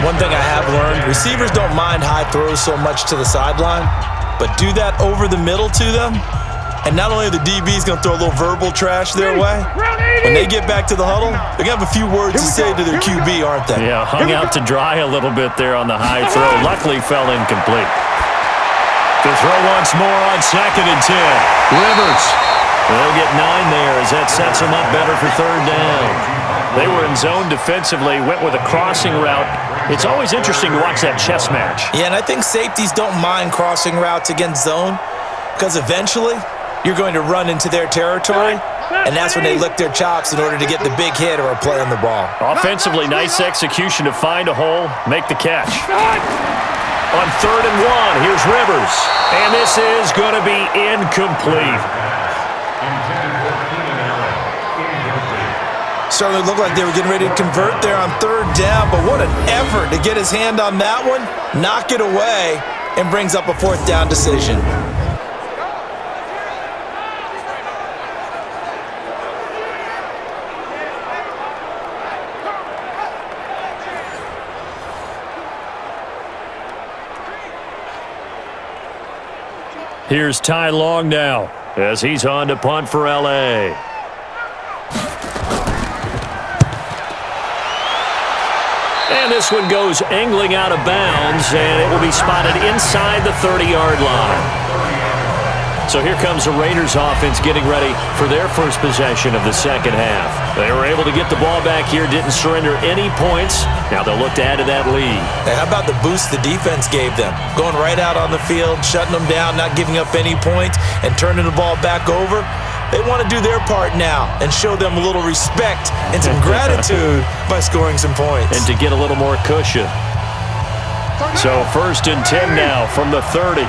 One thing I have learned, receivers don't mind high throws so much to the sideline, but do that over the middle to them, and not only are the DBs going to throw a little verbal trash their way, when they get back to the huddle, they're going to have a few words to say to their QB, aren't they? Yeah, hung out to dry a little bit there on the high throw. Luckily fell incomplete. To throw once more on 2nd and 10. Rivers. They'll get 9 there as that sets them up better for 3rd down. They were in zone defensively, went with a crossing route. It's always interesting to watch that chess match. Yeah, and I think safeties don't mind crossing routes against zone because eventually you're going to run into their territory, and that's when they lick their chops in order to get the big hit or a play on the ball. Offensively, nice execution to find a hole, make the catch. On 3rd and 1, here's Rivers. And this is going to be incomplete. Certainly looked like they were getting ready to convert there on 3rd down, but what an effort to get his hand on that one, knock it away, and brings up a 4th down decision. Here's Ty Long now as he's on to punt for L.A. And this one goes angling out of bounds, and it will be spotted inside the 30-yard line. So here comes the Raiders offense getting ready for their first possession of the 2nd half. They were able to get the ball back here, didn't surrender any points. Now they'll look to add to that lead. Hey, how about the boost the defense gave them? Going right out on the field, shutting them down, not giving up any points, and turning the ball back over. They want to do their part now and show them a little respect and some gratitude by scoring some points. And to get a little more cushion. So 1st and 10 now from the 30.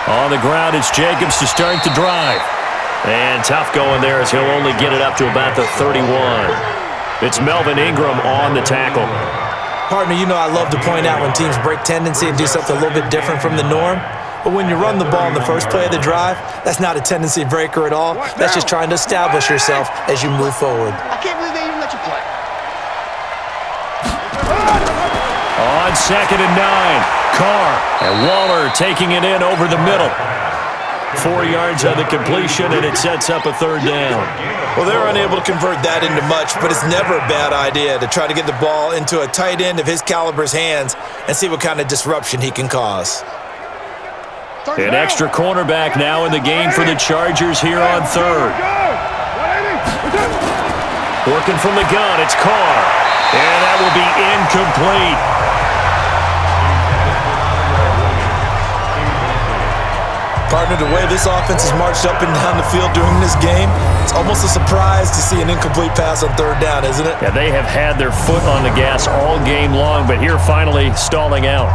On the ground, it's Jacobs to start the drive. And tough going there as he'll only get it up to about the 31. It's Melvin Ingram on the tackle. Partner, you know I love to point out when teams break tendency and do something a little bit different from the norm. But when you run the ball in the first play of the drive, that's not a tendency breaker at all. That's just trying to establish yourself as you move forward. I can't believe they even let you play. On 2nd and 9. Carr and Waller taking it in over the middle. 4 yards on the completion, and it sets up a 3rd down. Well, they're unable to convert that into much, but it's never a bad idea to try to get the ball into a tight end of his caliber's hands and see what kind of disruption he can cause. An extra cornerback now in the game for the Chargers here on 3rd. Working from the gun, it's Carr. And that will be incomplete. Partner, the way this offense has marched up and down the field during this game, it's almost a surprise to see an incomplete pass on 3rd down, isn't it? Yeah, they have had their foot on the gas all game long, but here finally stalling out.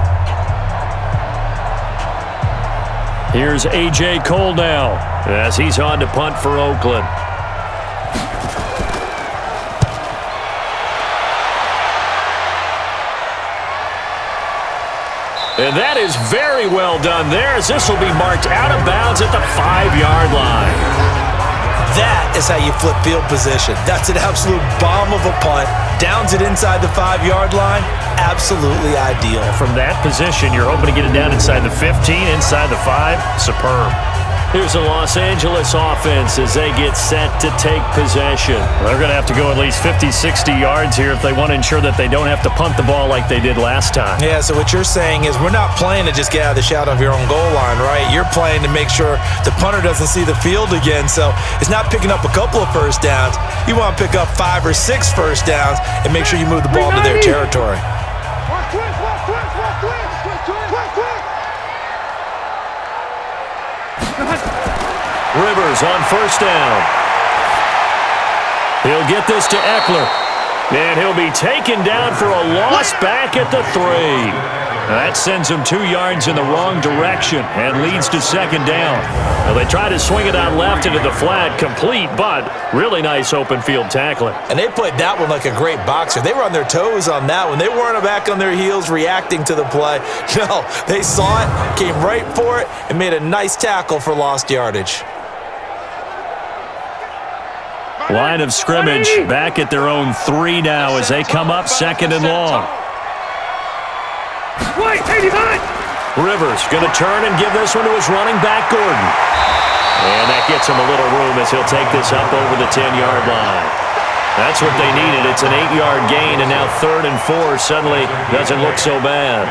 Here's A.J. Cole now as he's on to punt for Oakland. And that is very well done there as this will be marked out of bounds at the 5-yard line. That is how you flip field position. That's an absolute bomb of a punt. Downs it inside the 5-yard line. Absolutely ideal. From that position, you're hoping to get it down inside the 15, inside the 5. Superb. Here's the Los Angeles offense as they get set to take possession. They're going to have to go at least 50, 60 yards here if they want to ensure that they don't have to punt the ball like they did last time. Yeah, so what you're saying is we're not playing to just get out of the shadow of your own goal line, right? You're playing to make sure the punter doesn't see the field again. So it's not picking up a couple of first downs. You want to pick up 5 or 6 first downs and make sure you move the ball to their territory. Rivers on 1st down. He'll get this to Eckler. And he'll be taken down for a loss back at the 3. That sends them 2 yards in the wrong direction and leads to second down. Now they try to swing it out left into the flat, complete, but really nice open field tackling. And they played that one like a great boxer. They were on their toes on that one. They weren't back on their heels reacting to the play. No, they saw it, came right for it, and made a nice tackle for lost yardage. Line of scrimmage back at their own 3 now as they come up second and long. Rivers going to turn and give this one to his running back, Gordon. And that gets him a little room as he'll take this up over the 10-yard line. That's what they needed. It's an 8-yard gain, and now 3rd and 4 suddenly doesn't look so bad.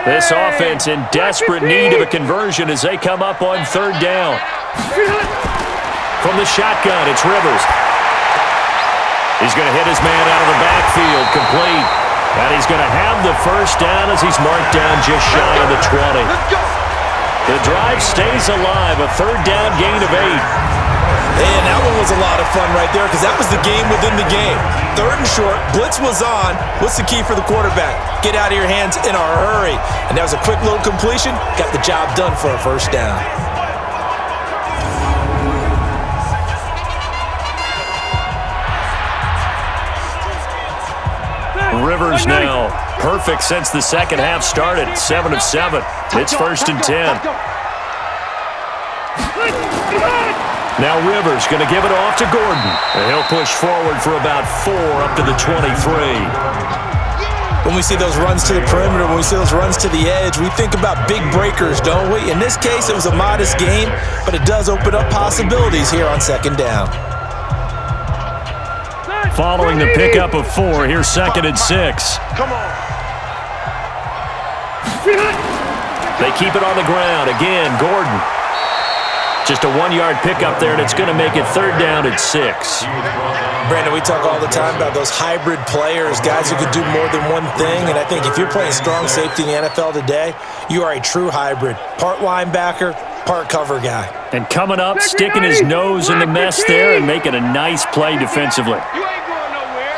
This offense in desperate need of a conversion as they come up on 3rd down. From the shotgun, it's Rivers. He's going to hit his man out of the backfield, complete. And he's going to have the first down as he's marked down just shy of the 20. The drive stays alive, a 3rd down gain of 8. And that one was a lot of fun right there because that was the game within the game. 3rd and short, blitz was on. What's the key for the quarterback? Get out of your hands in a hurry. And that was a quick little completion. Got the job done for a first down. Rivers now perfect since the second half started. 7 of 7. It's 1st and 10. Now Rivers going to give it off to Gordon. And he'll push forward for about 4 up to the 23. When we see those runs to the perimeter, when we see those runs to the edge, we think about big breakers, don't we? In this case, it was a modest game, but it does open up possibilities here on 2nd down. Following the pickup of 4, here's 2nd and 6. Come on. They keep it on the ground. Again, Gordon. Just a 1-yard pickup there, and it's going to make it 3rd down at 6. Brandon, we talk all the time about those hybrid players, guys who could do more than one thing, and I think if you're playing strong safety in the NFL today, you are a true hybrid. Part linebacker, part cover guy. And coming up, sticking his nose in the mess there and making a nice play defensively. You ain't going nowhere.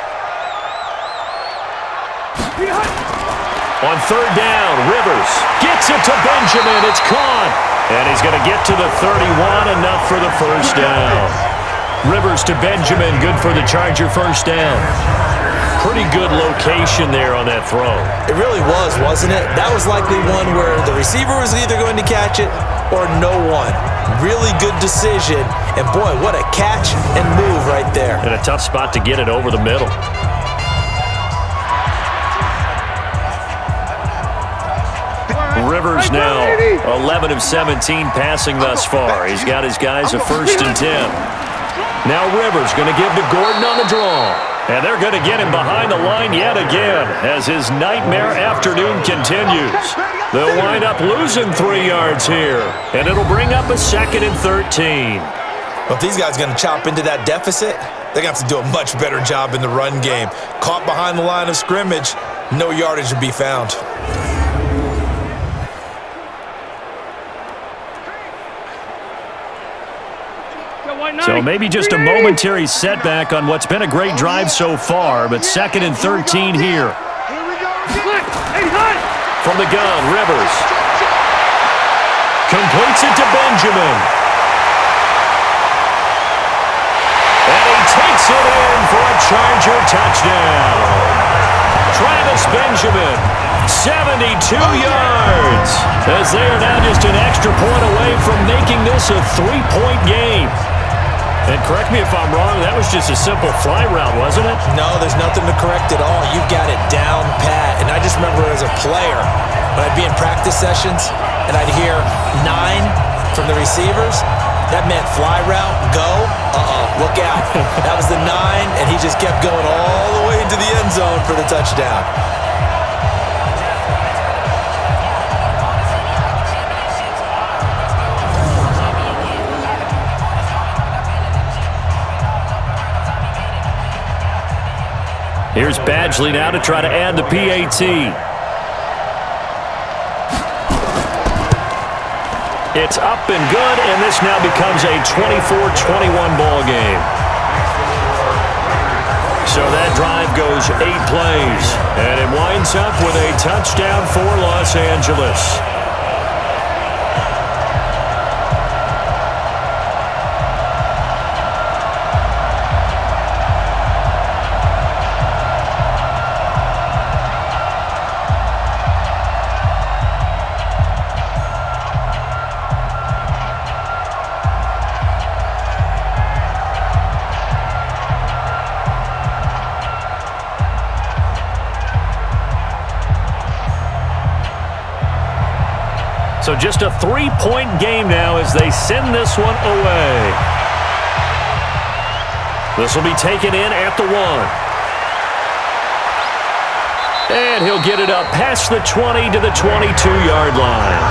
On 3rd down, Rivers gets it to Benjamin. It's caught. And he's going to get to the 31, enough for the first down. Rivers to Benjamin, good for the Charger first down. Pretty good location there on that throw. It really was, wasn't it? That was likely one where the receiver was either going to catch it or no one. Really good decision. And boy, what a catch and move right there. And a tough spot to get it over the middle. Rivers now 11 of 17 passing thus far. He's got his guys a 1st and 10. Now Rivers going to give to Gordon on the draw. And they're going to get him behind the line yet again as his nightmare afternoon continues. They'll wind up losing 3 yards here. And it'll bring up a 2nd and 13. Well, if these guys are going to chop into that deficit, they're going to have to do a much better job in the run game. Caught behind the line of scrimmage, no yardage to be found. So maybe just a momentary setback on what's been a great drive so far, but 2nd and 13 here. From the gun, Rivers completes it to Benjamin. And he takes it in for a Charger touchdown. Travis Benjamin, 72 yards, as they are now just an extra point away from making this a 3-point game. And correct me if I'm wrong, that was just a simple fly route, wasn't it? No, there's nothing to correct at all. You've got it down pat. And I just remember as a player, when I'd be in practice sessions and I'd hear 9 from the receivers, that meant fly route, go, look out. That was the 9, and he just kept going all the way into the end zone for the touchdown. Here's Badgley now to try to add the PAT. It's up and good, and this now becomes a 24-21 ball game. So that drive goes 8 plays, and it winds up with a touchdown for Los Angeles. So just a 3-point game now as they send this one away. This will be taken in at the 1. And he'll get it up past the 20 to the 22-yard line.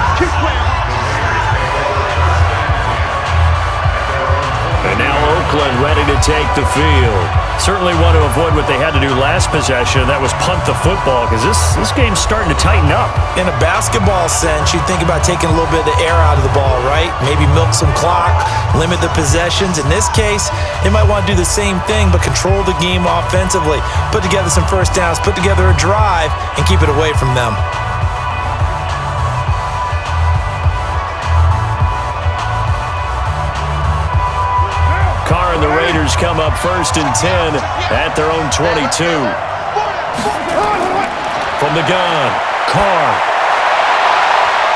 And now Oakland ready to take the field. Certainly want to avoid what they had to do last possession. That was punt the football, because this game's starting to tighten up. In a basketball sense, you think about taking a little bit of the air out of the ball, right? Maybe milk some clock, limit the possessions. In this case, they might want to do the same thing, but control the game offensively. Put together some first downs, put together a drive, and keep it away from them. And the Raiders come up 1st and 10 at their own 22. From the gun, Carr.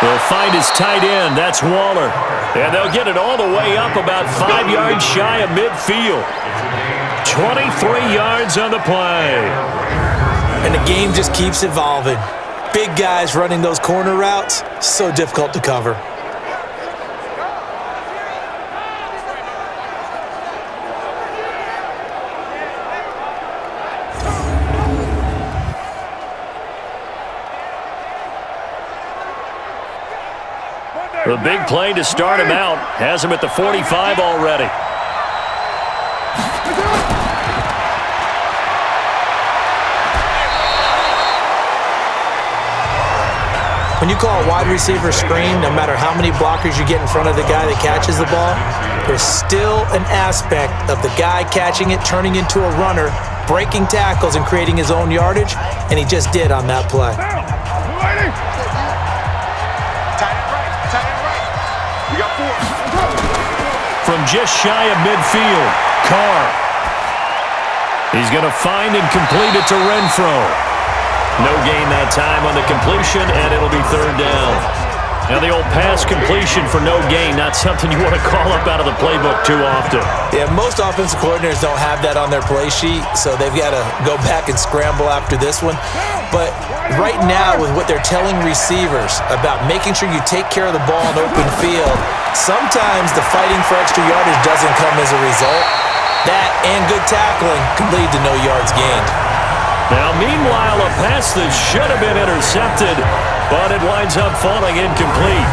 They'll find his tight end. That's Waller. And they'll get it all the way up about 5 yards shy of midfield. 23 yards on the play. And the game just keeps evolving. Big guys running those corner routes, so difficult to cover. The big play to start him out. Has him at the 45 already. When you call a wide receiver screen, no matter how many blockers you get in front of the guy that catches the ball, there's still an aspect of the guy catching it, turning into a runner, breaking tackles and creating his own yardage, and he just did on that play. From just shy of midfield, Carr. He's going to find and complete it to Renfro. No gain that time on the completion, and it'll be 3rd down. Now the old pass completion for no gain, not something you want to call up out of the playbook too often. Yeah, most offensive coordinators don't have that on their play sheet, so they've got to go back and scramble after this one. But right now, with what they're telling receivers about making sure you take care of the ball in open field, sometimes the fighting for extra yardage doesn't come as a result. That and good tackling can lead to no yards gained. Now, meanwhile, a pass that should have been intercepted, but it winds up falling incomplete.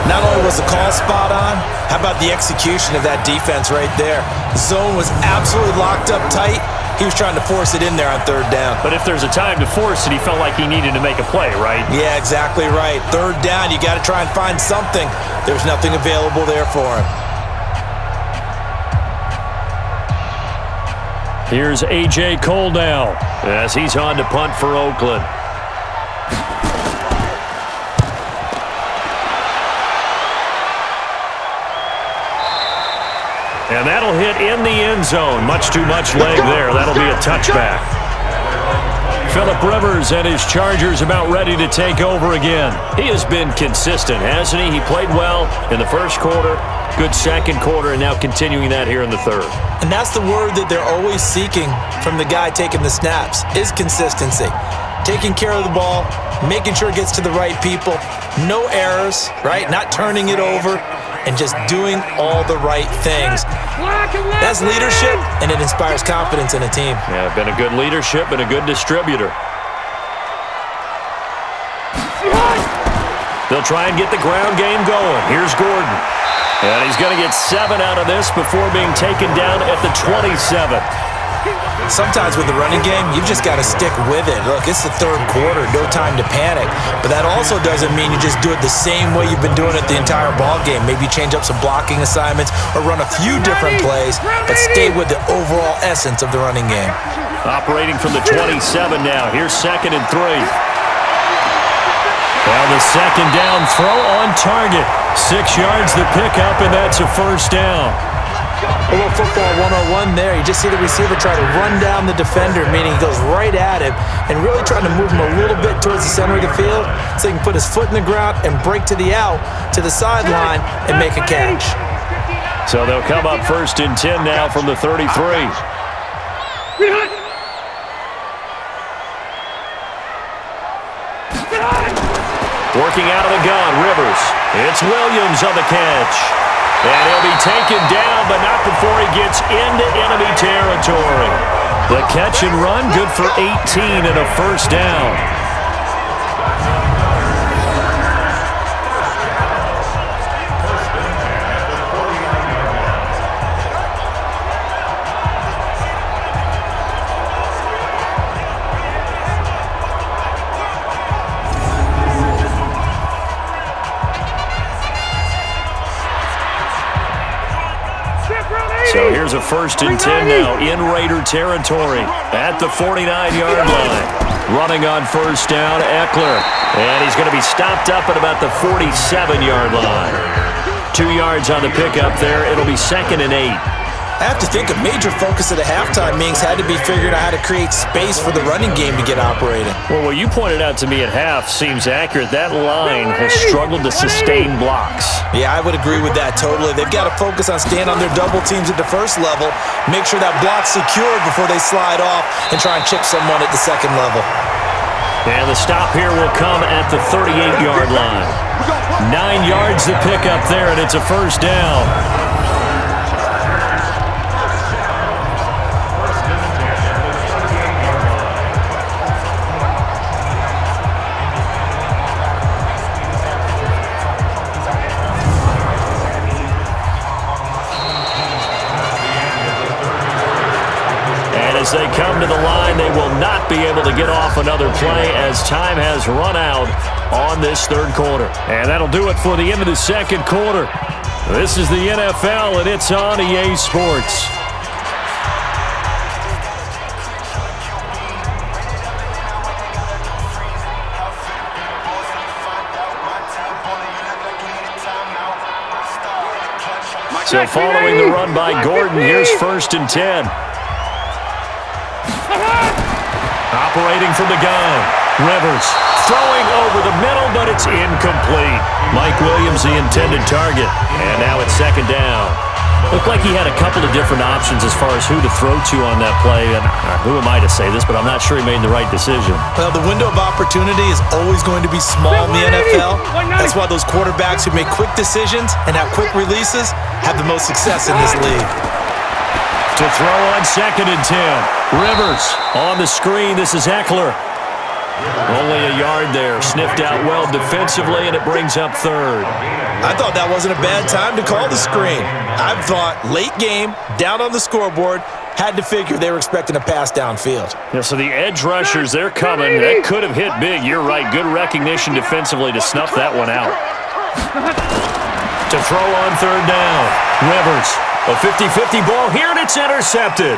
Not only was the call spot on, how about the execution of that defense right there? The zone was absolutely locked up tight. He was trying to force it in there on 3rd down. But if there's a time to force it, he felt like he needed to make a play, right? Yeah, exactly right. 3rd down, you got to try and find something. There's nothing available there for him. Here's A.J. Cole now as he's on to punt for Oakland. And that'll hit in the end zone. Much too much leg there. That'll be a touchback. Phillip Rivers and his Chargers about ready to take over again. He has been consistent, hasn't he? He played well in the 1st quarter, good 2nd quarter, and now continuing that here in the 3rd. And that's the word that they're always seeking from the guy taking the snaps, is consistency. Taking care of the ball, making sure it gets to the right people, no errors, right? Not turning it over, and just doing all the right things. That's leadership, and it inspires confidence in a team. Yeah, been a good leadership and a good distributor. They'll try and get the ground game going. Here's Gordon. And he's going to get 7 out of this before being taken down at the 27. Sometimes with the running game, you've just got to stick with it. Look, it's the 3rd quarter, no time to panic. But that also doesn't mean you just do it the same way you've been doing it the entire ball game. Maybe change up some blocking assignments or run a few different plays, but stay with the overall essence of the running game. Operating from the 27 now. Here's 2nd and 3. Well, the 2nd down throw on target. 6 yards the pickup, and that's a first down. A little football 101 there. You just see the receiver try to run down the defender, meaning he goes right at him and really trying to move him a little bit towards the center of the field so he can put his foot in the ground and break to the out, to the sideline, and make a catch. So they'll come up 1st and 10 now from the 33. Working out of the gun, Rivers. It's Williams on the catch. And he'll be taken down, but not before he gets into enemy territory. The catch and run, good for 18 and a first down. So here's a 1st and 10 now in Raider territory at the 49-yard line. Running on 1st down, Eckler. And he's going to be stopped up at about the 47-yard line. 2 yards on the pickup there. It'll be 2nd and 8. I have to think a major focus of the halftime meetings had to be figuring out how to create space for the running game to get operating. Well, what you pointed out to me at half seems accurate. That line has struggled to sustain blocks. Yeah, I would agree with that totally. They've got to focus on staying on their double teams at the first level, make sure that block's secured before they slide off and try and chip someone at the second level. And the stop here will come at the 38-yard line. 9 yards to pick up there, and it's a first down. As they come to the line, they will not be able to get off another play as time has run out on this 3rd quarter. And that'll do it for the end of the 2nd quarter. This is the NFL, and it's on EA Sports. So following the run by Gordon, here's 1st and 10. Operating from the gun. Rivers throwing over the middle, but it's incomplete. Mike Williams, the intended target. And now it's 2nd down. Looked like he had a couple of different options as far as who to throw to on that play. And who am I to say this, but I'm not sure he made the right decision. Well, the window of opportunity is always going to be small in the NFL. That's why those quarterbacks who make quick decisions and have quick releases have the most success in this league. To throw on 2nd and 10. Rivers on the screen. This is Eckler. Only a yard there. Sniffed out well defensively, and it brings up 3rd. I thought that wasn't a bad time to call the screen. I thought late game, down on the scoreboard, had to figure they were expecting a pass downfield. Yeah, so the edge rushers, they're coming. That could have hit big. You're right. Good recognition defensively to snuff that one out. To throw on 3rd down. Rivers. A 50-50 ball here, and it's intercepted.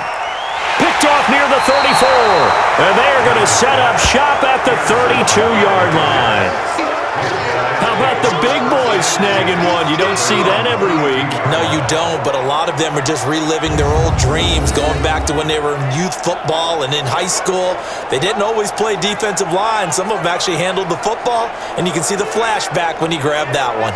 Picked off near the 34. And they are going to set up shop at the 32-yard line. How about the big boys snagging one? You don't see that every week. No, you don't, but a lot of them are just reliving their old dreams, going back to when they were in youth football and in high school. They didn't always play defensive line. Some of them actually handled the football, and you can see the flashback when he grabbed that one.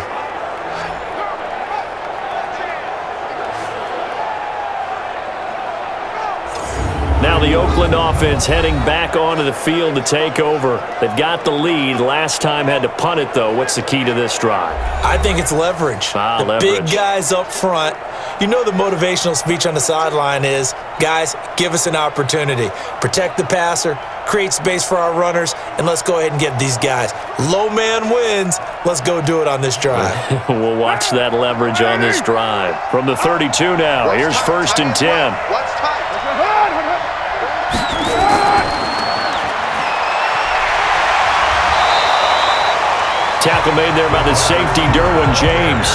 Now the Oakland offense heading back onto the field to take over. They've got the lead. Last time had to punt it, though. What's the key to this drive? I think it's leverage. Leverage. Big guys up front. You know the motivational speech on the sideline is, guys, give us an opportunity. Protect the passer, create space for our runners, and let's go ahead and get these guys. Low man wins. Let's go do it on this drive. We'll watch that leverage on this drive. From the 32 now, here's 1st and 10. Tackle made there by the safety, Derwin James.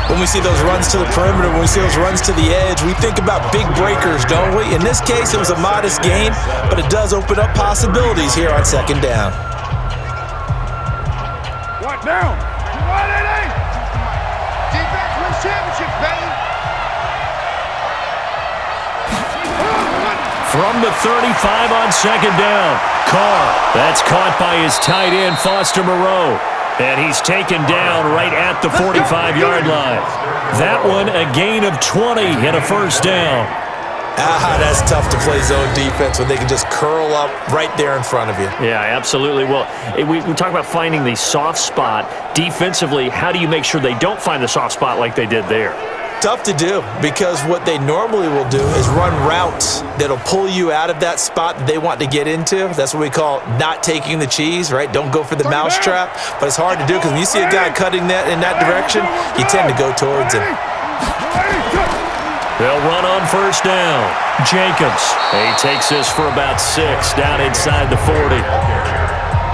Well, When we see those runs to the perimeter, when we see those runs to the edge, we think about big breakers, don't we? In this case, it was a modest gain, but it does open up possibilities here on second down. What down? Defense wins championships, baby. From the 35 on second down, Carr. That's caught by his tight end, Foster Moreau. And he's taken down right at the 45-yard line. That one, a gain of 20 and a first down. That's tough to play zone defense when they can just curl up right there in front of you. Yeah, absolutely. Well, we talk about finding the soft spot. Defensively, how do you make sure they don't find the soft spot like they did there? Tough to do, because what they normally will do is run routes that'll pull you out of that spot that they want to get into. That's what we call not taking the cheese, right? Don't go for the mousetrap. But it's hard to do because when you see a guy cutting that in that direction, you tend to go towards him. They'll run on first down. Jacobs. He takes this for about 6 down inside the 40.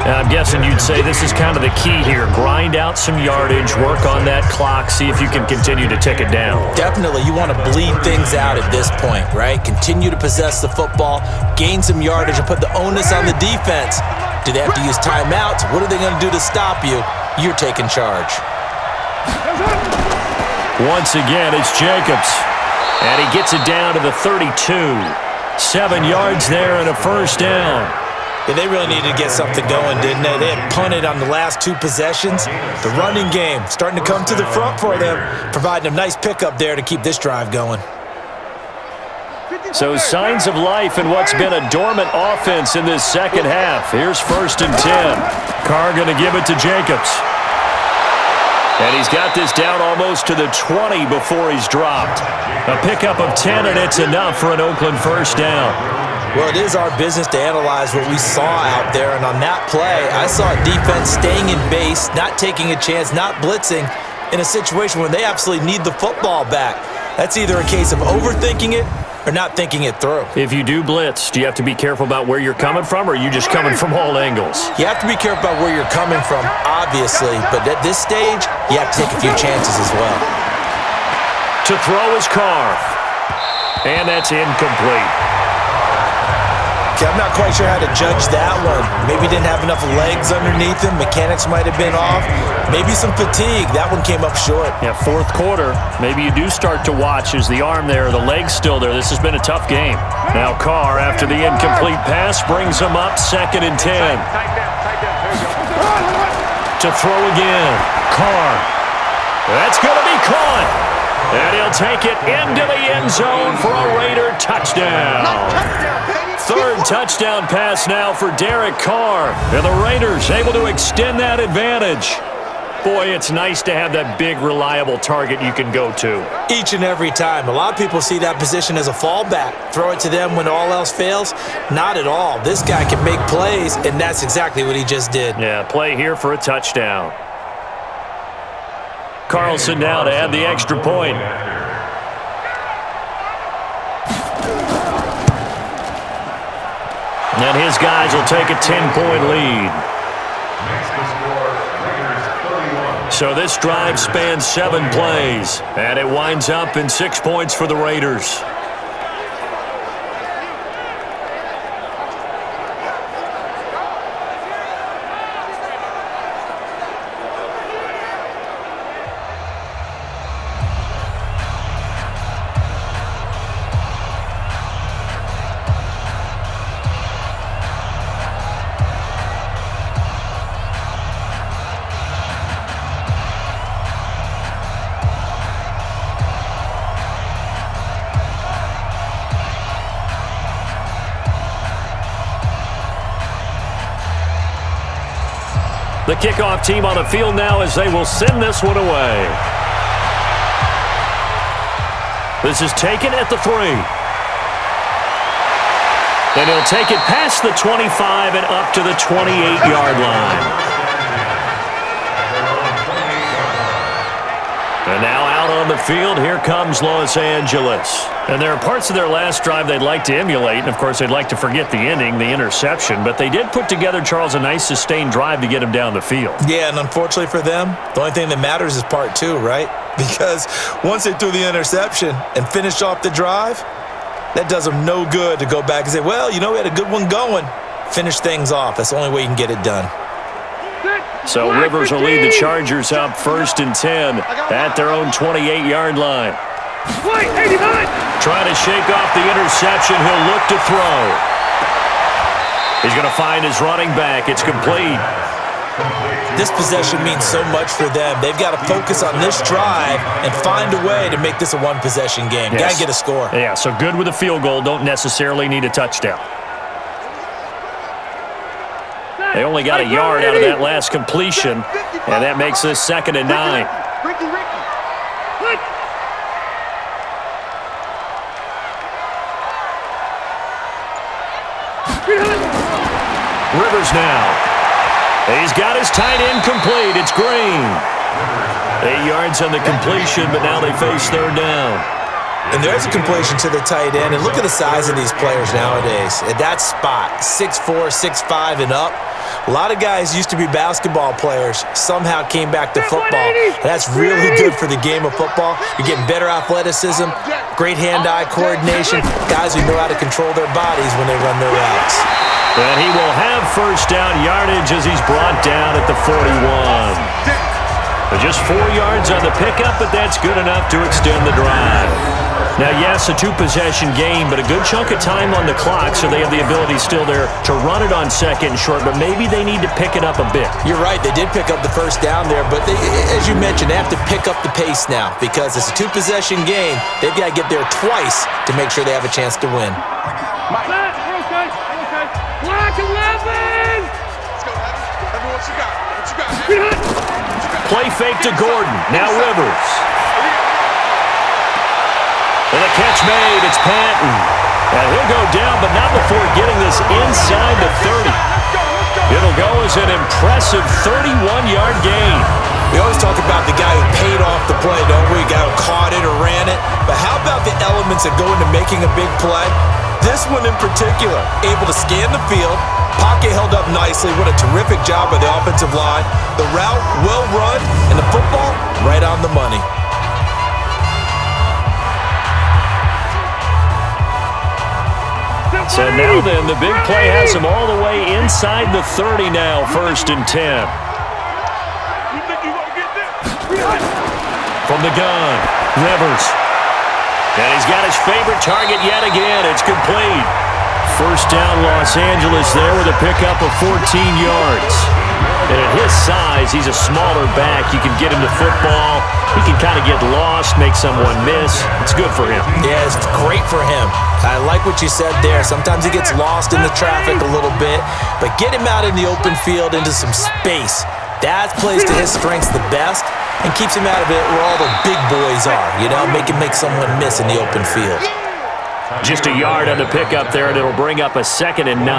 I'm guessing you'd say this is kind of the key here. Grind out some yardage, work on that clock, see if you can continue to tick it down. Definitely. You want to bleed things out at this point, right? Continue to possess the football, gain some yardage, and put the onus on the defense. Do they have to use timeouts? What are they going to do to stop you? You're taking charge. Once again, it's Jacobs. And he gets it down to the 32. 7 yards there and a first down. Yeah, they really needed to get something going, didn't they? They had punted on the last 2 possessions. The running game starting to come to the front for them, providing a nice pickup there to keep this drive going. So signs of life in what's been a dormant offense in this second half. Here's 1st and 10. Carr going to give it to Jacobs. And he's got this down almost to the 20 before he's dropped. A pickup of 10, and it's enough for an Oakland first down. Well, it is our business to analyze what we saw out there, and on that play, I saw a defense staying in base, not taking a chance, not blitzing, in a situation where they absolutely need the football back. That's either a case of overthinking it or not thinking it through. If you do blitz, do you have to be careful about where you're coming from, or are you just coming from all angles? You have to be careful about where you're coming from, obviously, but at this stage, you have to take a few chances as well. To throw is Carr, and that's incomplete. Okay, I'm not quite sure how to judge that one. Maybe didn't have enough legs underneath him. Mechanics might have been off. Maybe some fatigue. That one came up short. Yeah, 4th quarter. Maybe you do start to watch. Is the arm there, the leg's still there? This has been a tough game. Now Carr, after the incomplete pass, brings him up 2nd and 10. To throw again. Carr. That's going to be caught. And he'll take it into the end zone for a Raider touchdown. 3rd touchdown pass now for Derek Carr. And the Raiders able to extend that advantage. Boy, it's nice to have that big, reliable target you can go to. Each and every time. A lot of people see that position as a fallback. Throw it to them when all else fails. Not at all. This guy can make plays, and that's exactly what he just did. Yeah, play here for a touchdown. Carlson now to add the extra point. And his guys will take a 10-point lead. So this drive spans 7 plays, and it winds up in 6 points for the Raiders. The kickoff team on the field now as they will send this one away. This is taken at the 3. And he'll take it past the 25 and up to the 28-yard line. And now out on the field. Here comes Los Angeles. And there are parts of their last drive they'd like to emulate. And, of course, they'd like to forget the ending, the interception. But they did put together, Charles, a nice sustained drive to get him down the field. Yeah, and unfortunately for them, the only thing that matters is part two, right? Because once they threw the interception and finished off the drive, that does them no good to go back and say, well, you know, we had a good one going. Finish things off. That's the only way you can get it done. So Rivers will lead the Chargers up 1st and 10 at their own 28-yard line. Trying to shake off the interception. He'll look to throw. He's going to find his running back. It's complete. This possession means so much for them. They've got to focus on this drive and find a way to make this a one-possession game. Yes. Got to get a score. Yeah, so good with a field goal. Don't necessarily need a touchdown. They only got a yard out of that last completion, and that makes this 2nd and 9. Rivers now. He's got his tight end complete. It's Green. 8 yards on the completion, but now they face 3rd down. And there's a completion to the tight end. And look at the size of these players nowadays. At that spot, 6'4", 6'5", and up. A lot of guys used to be basketball players, somehow came back to football. That's really good for the game of football. You're getting better athleticism, great hand-eye coordination, guys who know how to control their bodies when they run their routes. And he will have 1st down yardage as he's brought down at the 41. Just 4 yards on the pickup, but that's good enough to extend the drive. Now, yes, a 2-possession game, but a good chunk of time on the clock, so they have the ability still there to run it on 2nd and short, but maybe they need to pick it up a bit. You're right. They did pick up the 1st down there, but they, as you mentioned, they have to pick up the pace now because it's a 2-possession game. They've got to get there twice to make sure they have a chance to win. Block 11! Let's go, Heavy. What you got? What you got, Heavy? Play fake to Gordon. Now Rivers. And a catch made. It's Patton. And he'll go down, but not before getting this inside the 30. It'll go as an impressive 31-yard gain. We always talk about the guy who paid off the play, don't we? The guy who caught it or ran it. But how about the elements that go into making a big play? This one in particular, able to scan the field, pocket held up nicely. What a terrific job by the offensive line. The route, well run, and the football, right on the money. So now then, the big play has him all the way inside the 30 now, 1st and 10. From the gun, Rivers. And he's got his favorite target yet again. It's complete. 1st down, Los Angeles there with a pickup of 14 yards. And at his size, he's a smaller back. You can get him to football. He can kind of get lost, make someone miss. It's good for him. Yeah, it's great for him. I like what you said there. Sometimes he gets lost in the traffic a little bit, but get him out in the open field into some space. That plays to his strengths the best and keeps him out of it where all the big boys are, you know, make someone miss in the open field. Just a yard on the pickup there, and it'll bring up a 2nd and 9.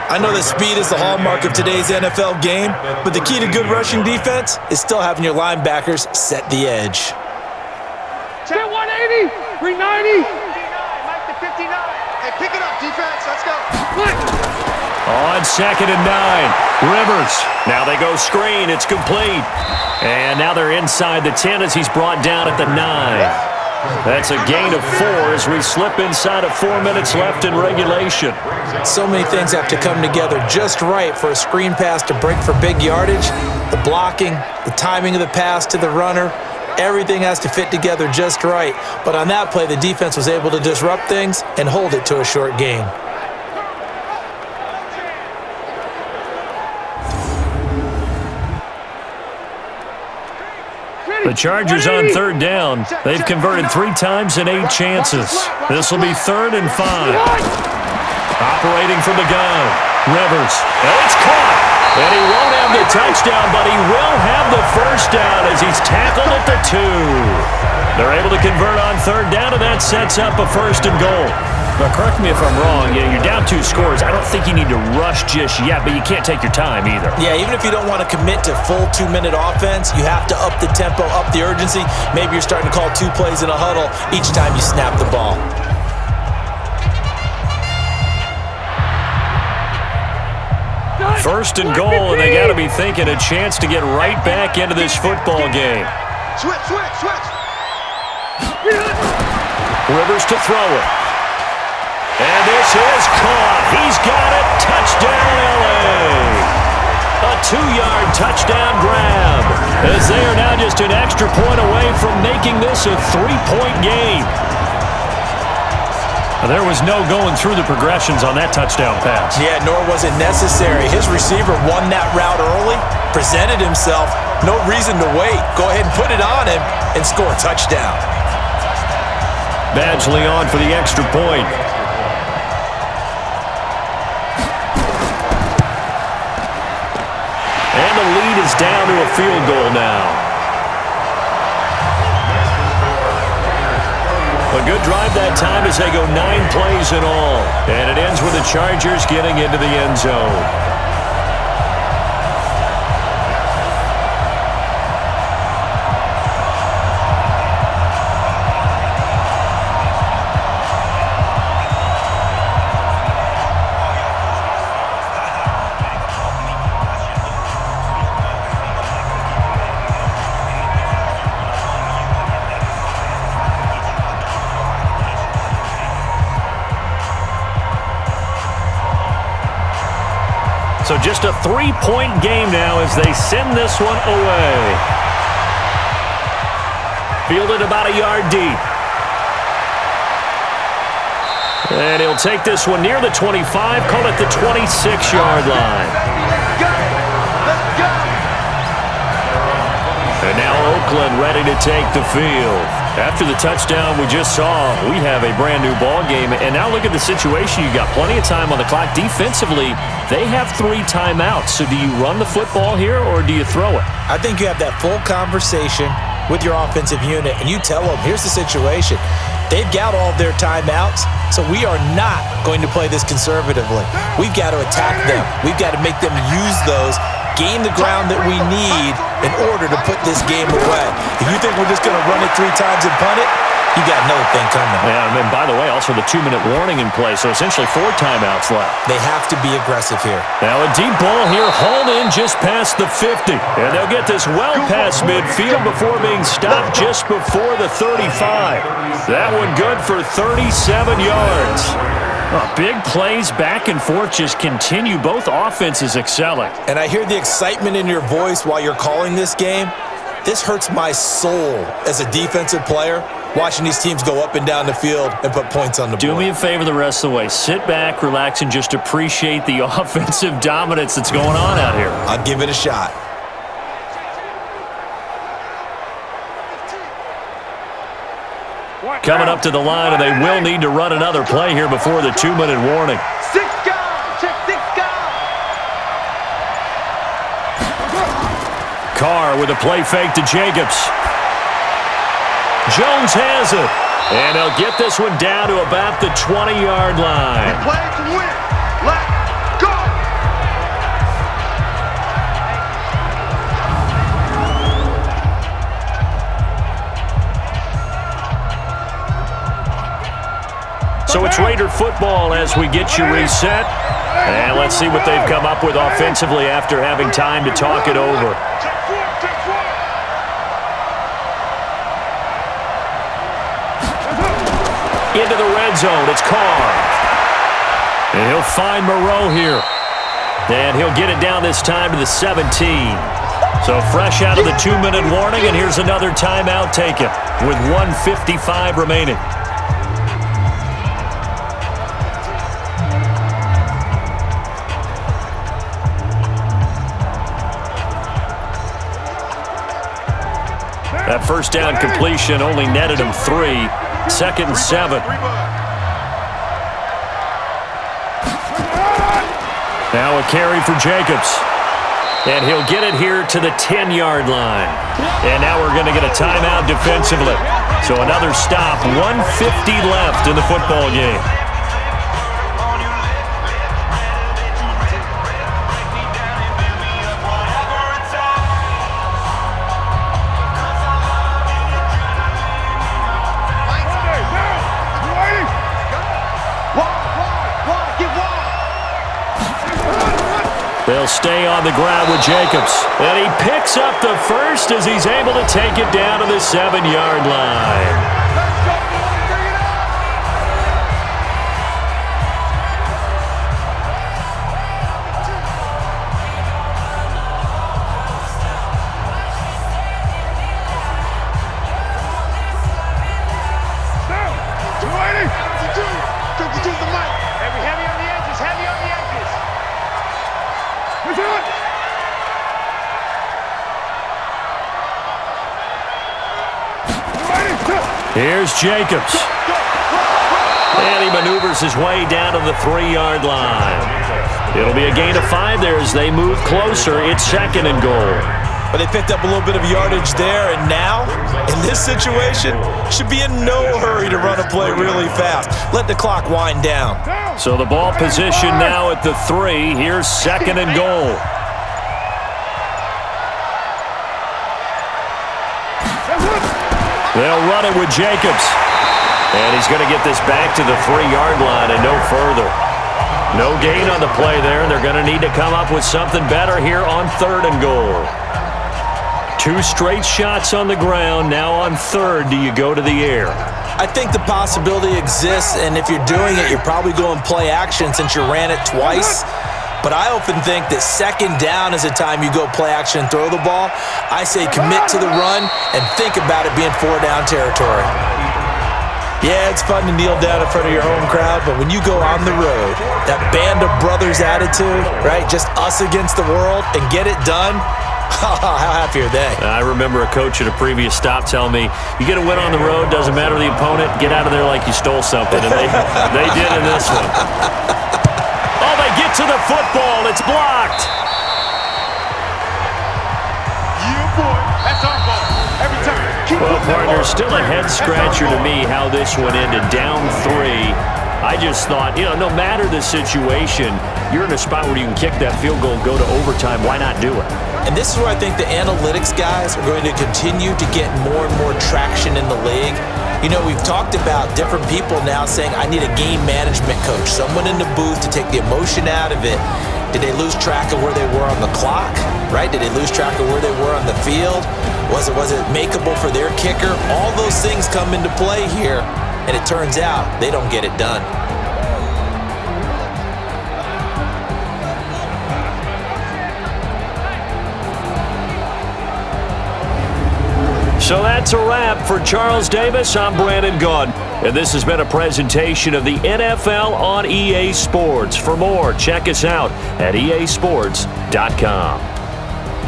I know that speed is the hallmark of today's NFL game, but the key to good rushing defense is still having your linebackers set the edge. Check 180, 390. 59, Mike to 59. Hey, pick it up, defense. Let's go. On 2nd and 9, Rivers. Now they go screen. It's complete. And now they're inside the 10 as he's brought down at the 9. That's a gain of 4 as we slip inside of 4 minutes left in regulation. So many things have to come together just right for a screen pass to break for big yardage. The blocking, the timing of the pass to the runner, everything has to fit together just right. But on that play, the defense was able to disrupt things and hold it to a short gain. The Chargers on 3rd down. They've converted 3 times in 8 chances. This will be 3rd and 5. Operating from the gun, Rivers. And it's caught. And he won't have the touchdown, but he will have the 1st down as he's tackled at the 2. They're able to convert on third down, and that sets up a 1st and goal. Now, correct me if I'm wrong. You're down 2 scores. I don't think you need to rush just yet, but you can't take your time either. Yeah, even if you don't want to commit to full 2-minute offense, you have to up the tempo, up the urgency. Maybe you're starting to call 2 plays in a huddle each time you snap the ball. First and goal, and they got to be thinking a chance to get right back into this football game. Switch. Rivers to throw it. And this is caught. He's got it. Touchdown, L.A. A 2-yard touchdown grab, as they are now just an extra point away from making this a 3-point game. There was no going through the progressions on that touchdown pass. Yeah, nor was it necessary. His receiver won that route early, presented himself. No reason to wait. Go ahead and put it on him and score a touchdown. Badgley on for the extra point. And the lead is down to a field goal now. A good drive that time as they go 9 plays in all. And it ends with the Chargers getting into the end zone. So just a 3-point game now as they send this one away. Fielded about a yard deep. And he'll take this one near the 25, call it the 26-yard line. And now Oakland ready to take the field. After the touchdown we just saw, we have a brand-new ball game. And now look at the situation. You've got plenty of time on the clock. Defensively, they have 3 timeouts. So do you run the football here or do you throw it? I think you have that full conversation with your offensive unit, and you tell them, here's the situation. They've got all of their timeouts, so we are not going to play this conservatively. We've got to attack them. We've got to make them use those, gain the ground that we need in order to put this game away. If you think we're just going to run it 3 times and punt it, you got another thing coming. Yeah, and then, by the way, also the 2-minute warning in play, so essentially 4 timeouts left. They have to be aggressive here. Now a deep ball here, hauled in just past the 50. And they'll get this well past midfield before being stopped just before the 35. That one good for 37 yards. Big plays back and forth just continue. Both offenses excelling. And I hear the excitement in your voice while you're calling this game. This hurts my soul as a defensive player, watching these teams go up and down the field and put points on the board. Do me a favor the rest of the way. Sit back, relax, and just appreciate the offensive dominance that's going on out here. I'll give it a shot. Coming up to the line, and they will need to run another play here before the 2-minute warning. 6 guys, check 6 guys. Carr with a play fake to Jacobs. Jones has it. And they'll get this one down to about the 20-yard line. Play to win. Let's go. So it's Raider football as we get you reset. And let's see what they've come up with offensively after having time to talk it over. Into the red zone, it's Carr. And he'll find Moreau here. And he'll get it down this time to the 17. So fresh out of the 2-minute warning, and here's another timeout taken with 1:55 remaining. That first down completion only netted him 3. 2nd and 7. Now a carry for Jacobs. And he'll get it here to the 10-yard line. And now we're going to get a timeout defensively. So another stop, 150 left in the football game. They'll stay on the ground with Jacobs. And he picks up the first as he's able to take it down to the 7-yard line. Here's Jacobs. And he maneuvers his way down to the 3-yard line. It'll be a gain of 5 there as they move closer. It's 2nd and goal. But they picked up a little bit of yardage there, and now, in this situation, should be in no hurry to run a play really fast. Let the clock wind down. So the ball position now at the 3. Here's 2nd and goal. They'll run it with Jacobs. And he's going to get this back to the 3-yard line and no further. No gain on the play there, and they're going to need to come up with something better here on 3rd and goal. 2 straight shots on the ground. Now on 3rd, do you go to the air? I think the possibility exists, and if you're doing it, you're probably going play action since you ran it twice. But I often think that 2nd down is the time you go play action and throw the ball. I say commit to the run and think about it being 4-down territory. Yeah, it's fun to kneel down in front of your home crowd, but when you go on the road, that band of brothers attitude, right, just us against the world, and get it done, how happy are they? I remember a coach at a previous stop telling me, you get a win on the road, doesn't matter the opponent, get out of there like you stole something. And they did in this one. Oh, they get to the football. It's blocked. Yeah, boy. That's our ball. Every time. Well, partner, still a head-scratcher to me how this one ended. Down 3. I just thought, no matter the situation, you're in a spot where you can kick that field goal and go to overtime. Why not do it? And this is where I think the analytics guys are going to continue to get more and more traction in the league. We've talked about different people now saying, I need a game management coach, someone in the booth to take the emotion out of it. Did they lose track of where they were on the clock, right? Did they lose track of where they were on the field? Was it makeable for their kicker? All those things come into play here, and it turns out they don't get it done. So that's a wrap for Charles Davis. I'm Brandon Gaudin, and this has been a presentation of the NFL on EA Sports. For more, check us out at easports.com.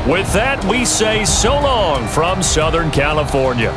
With that, we say so long from Southern California.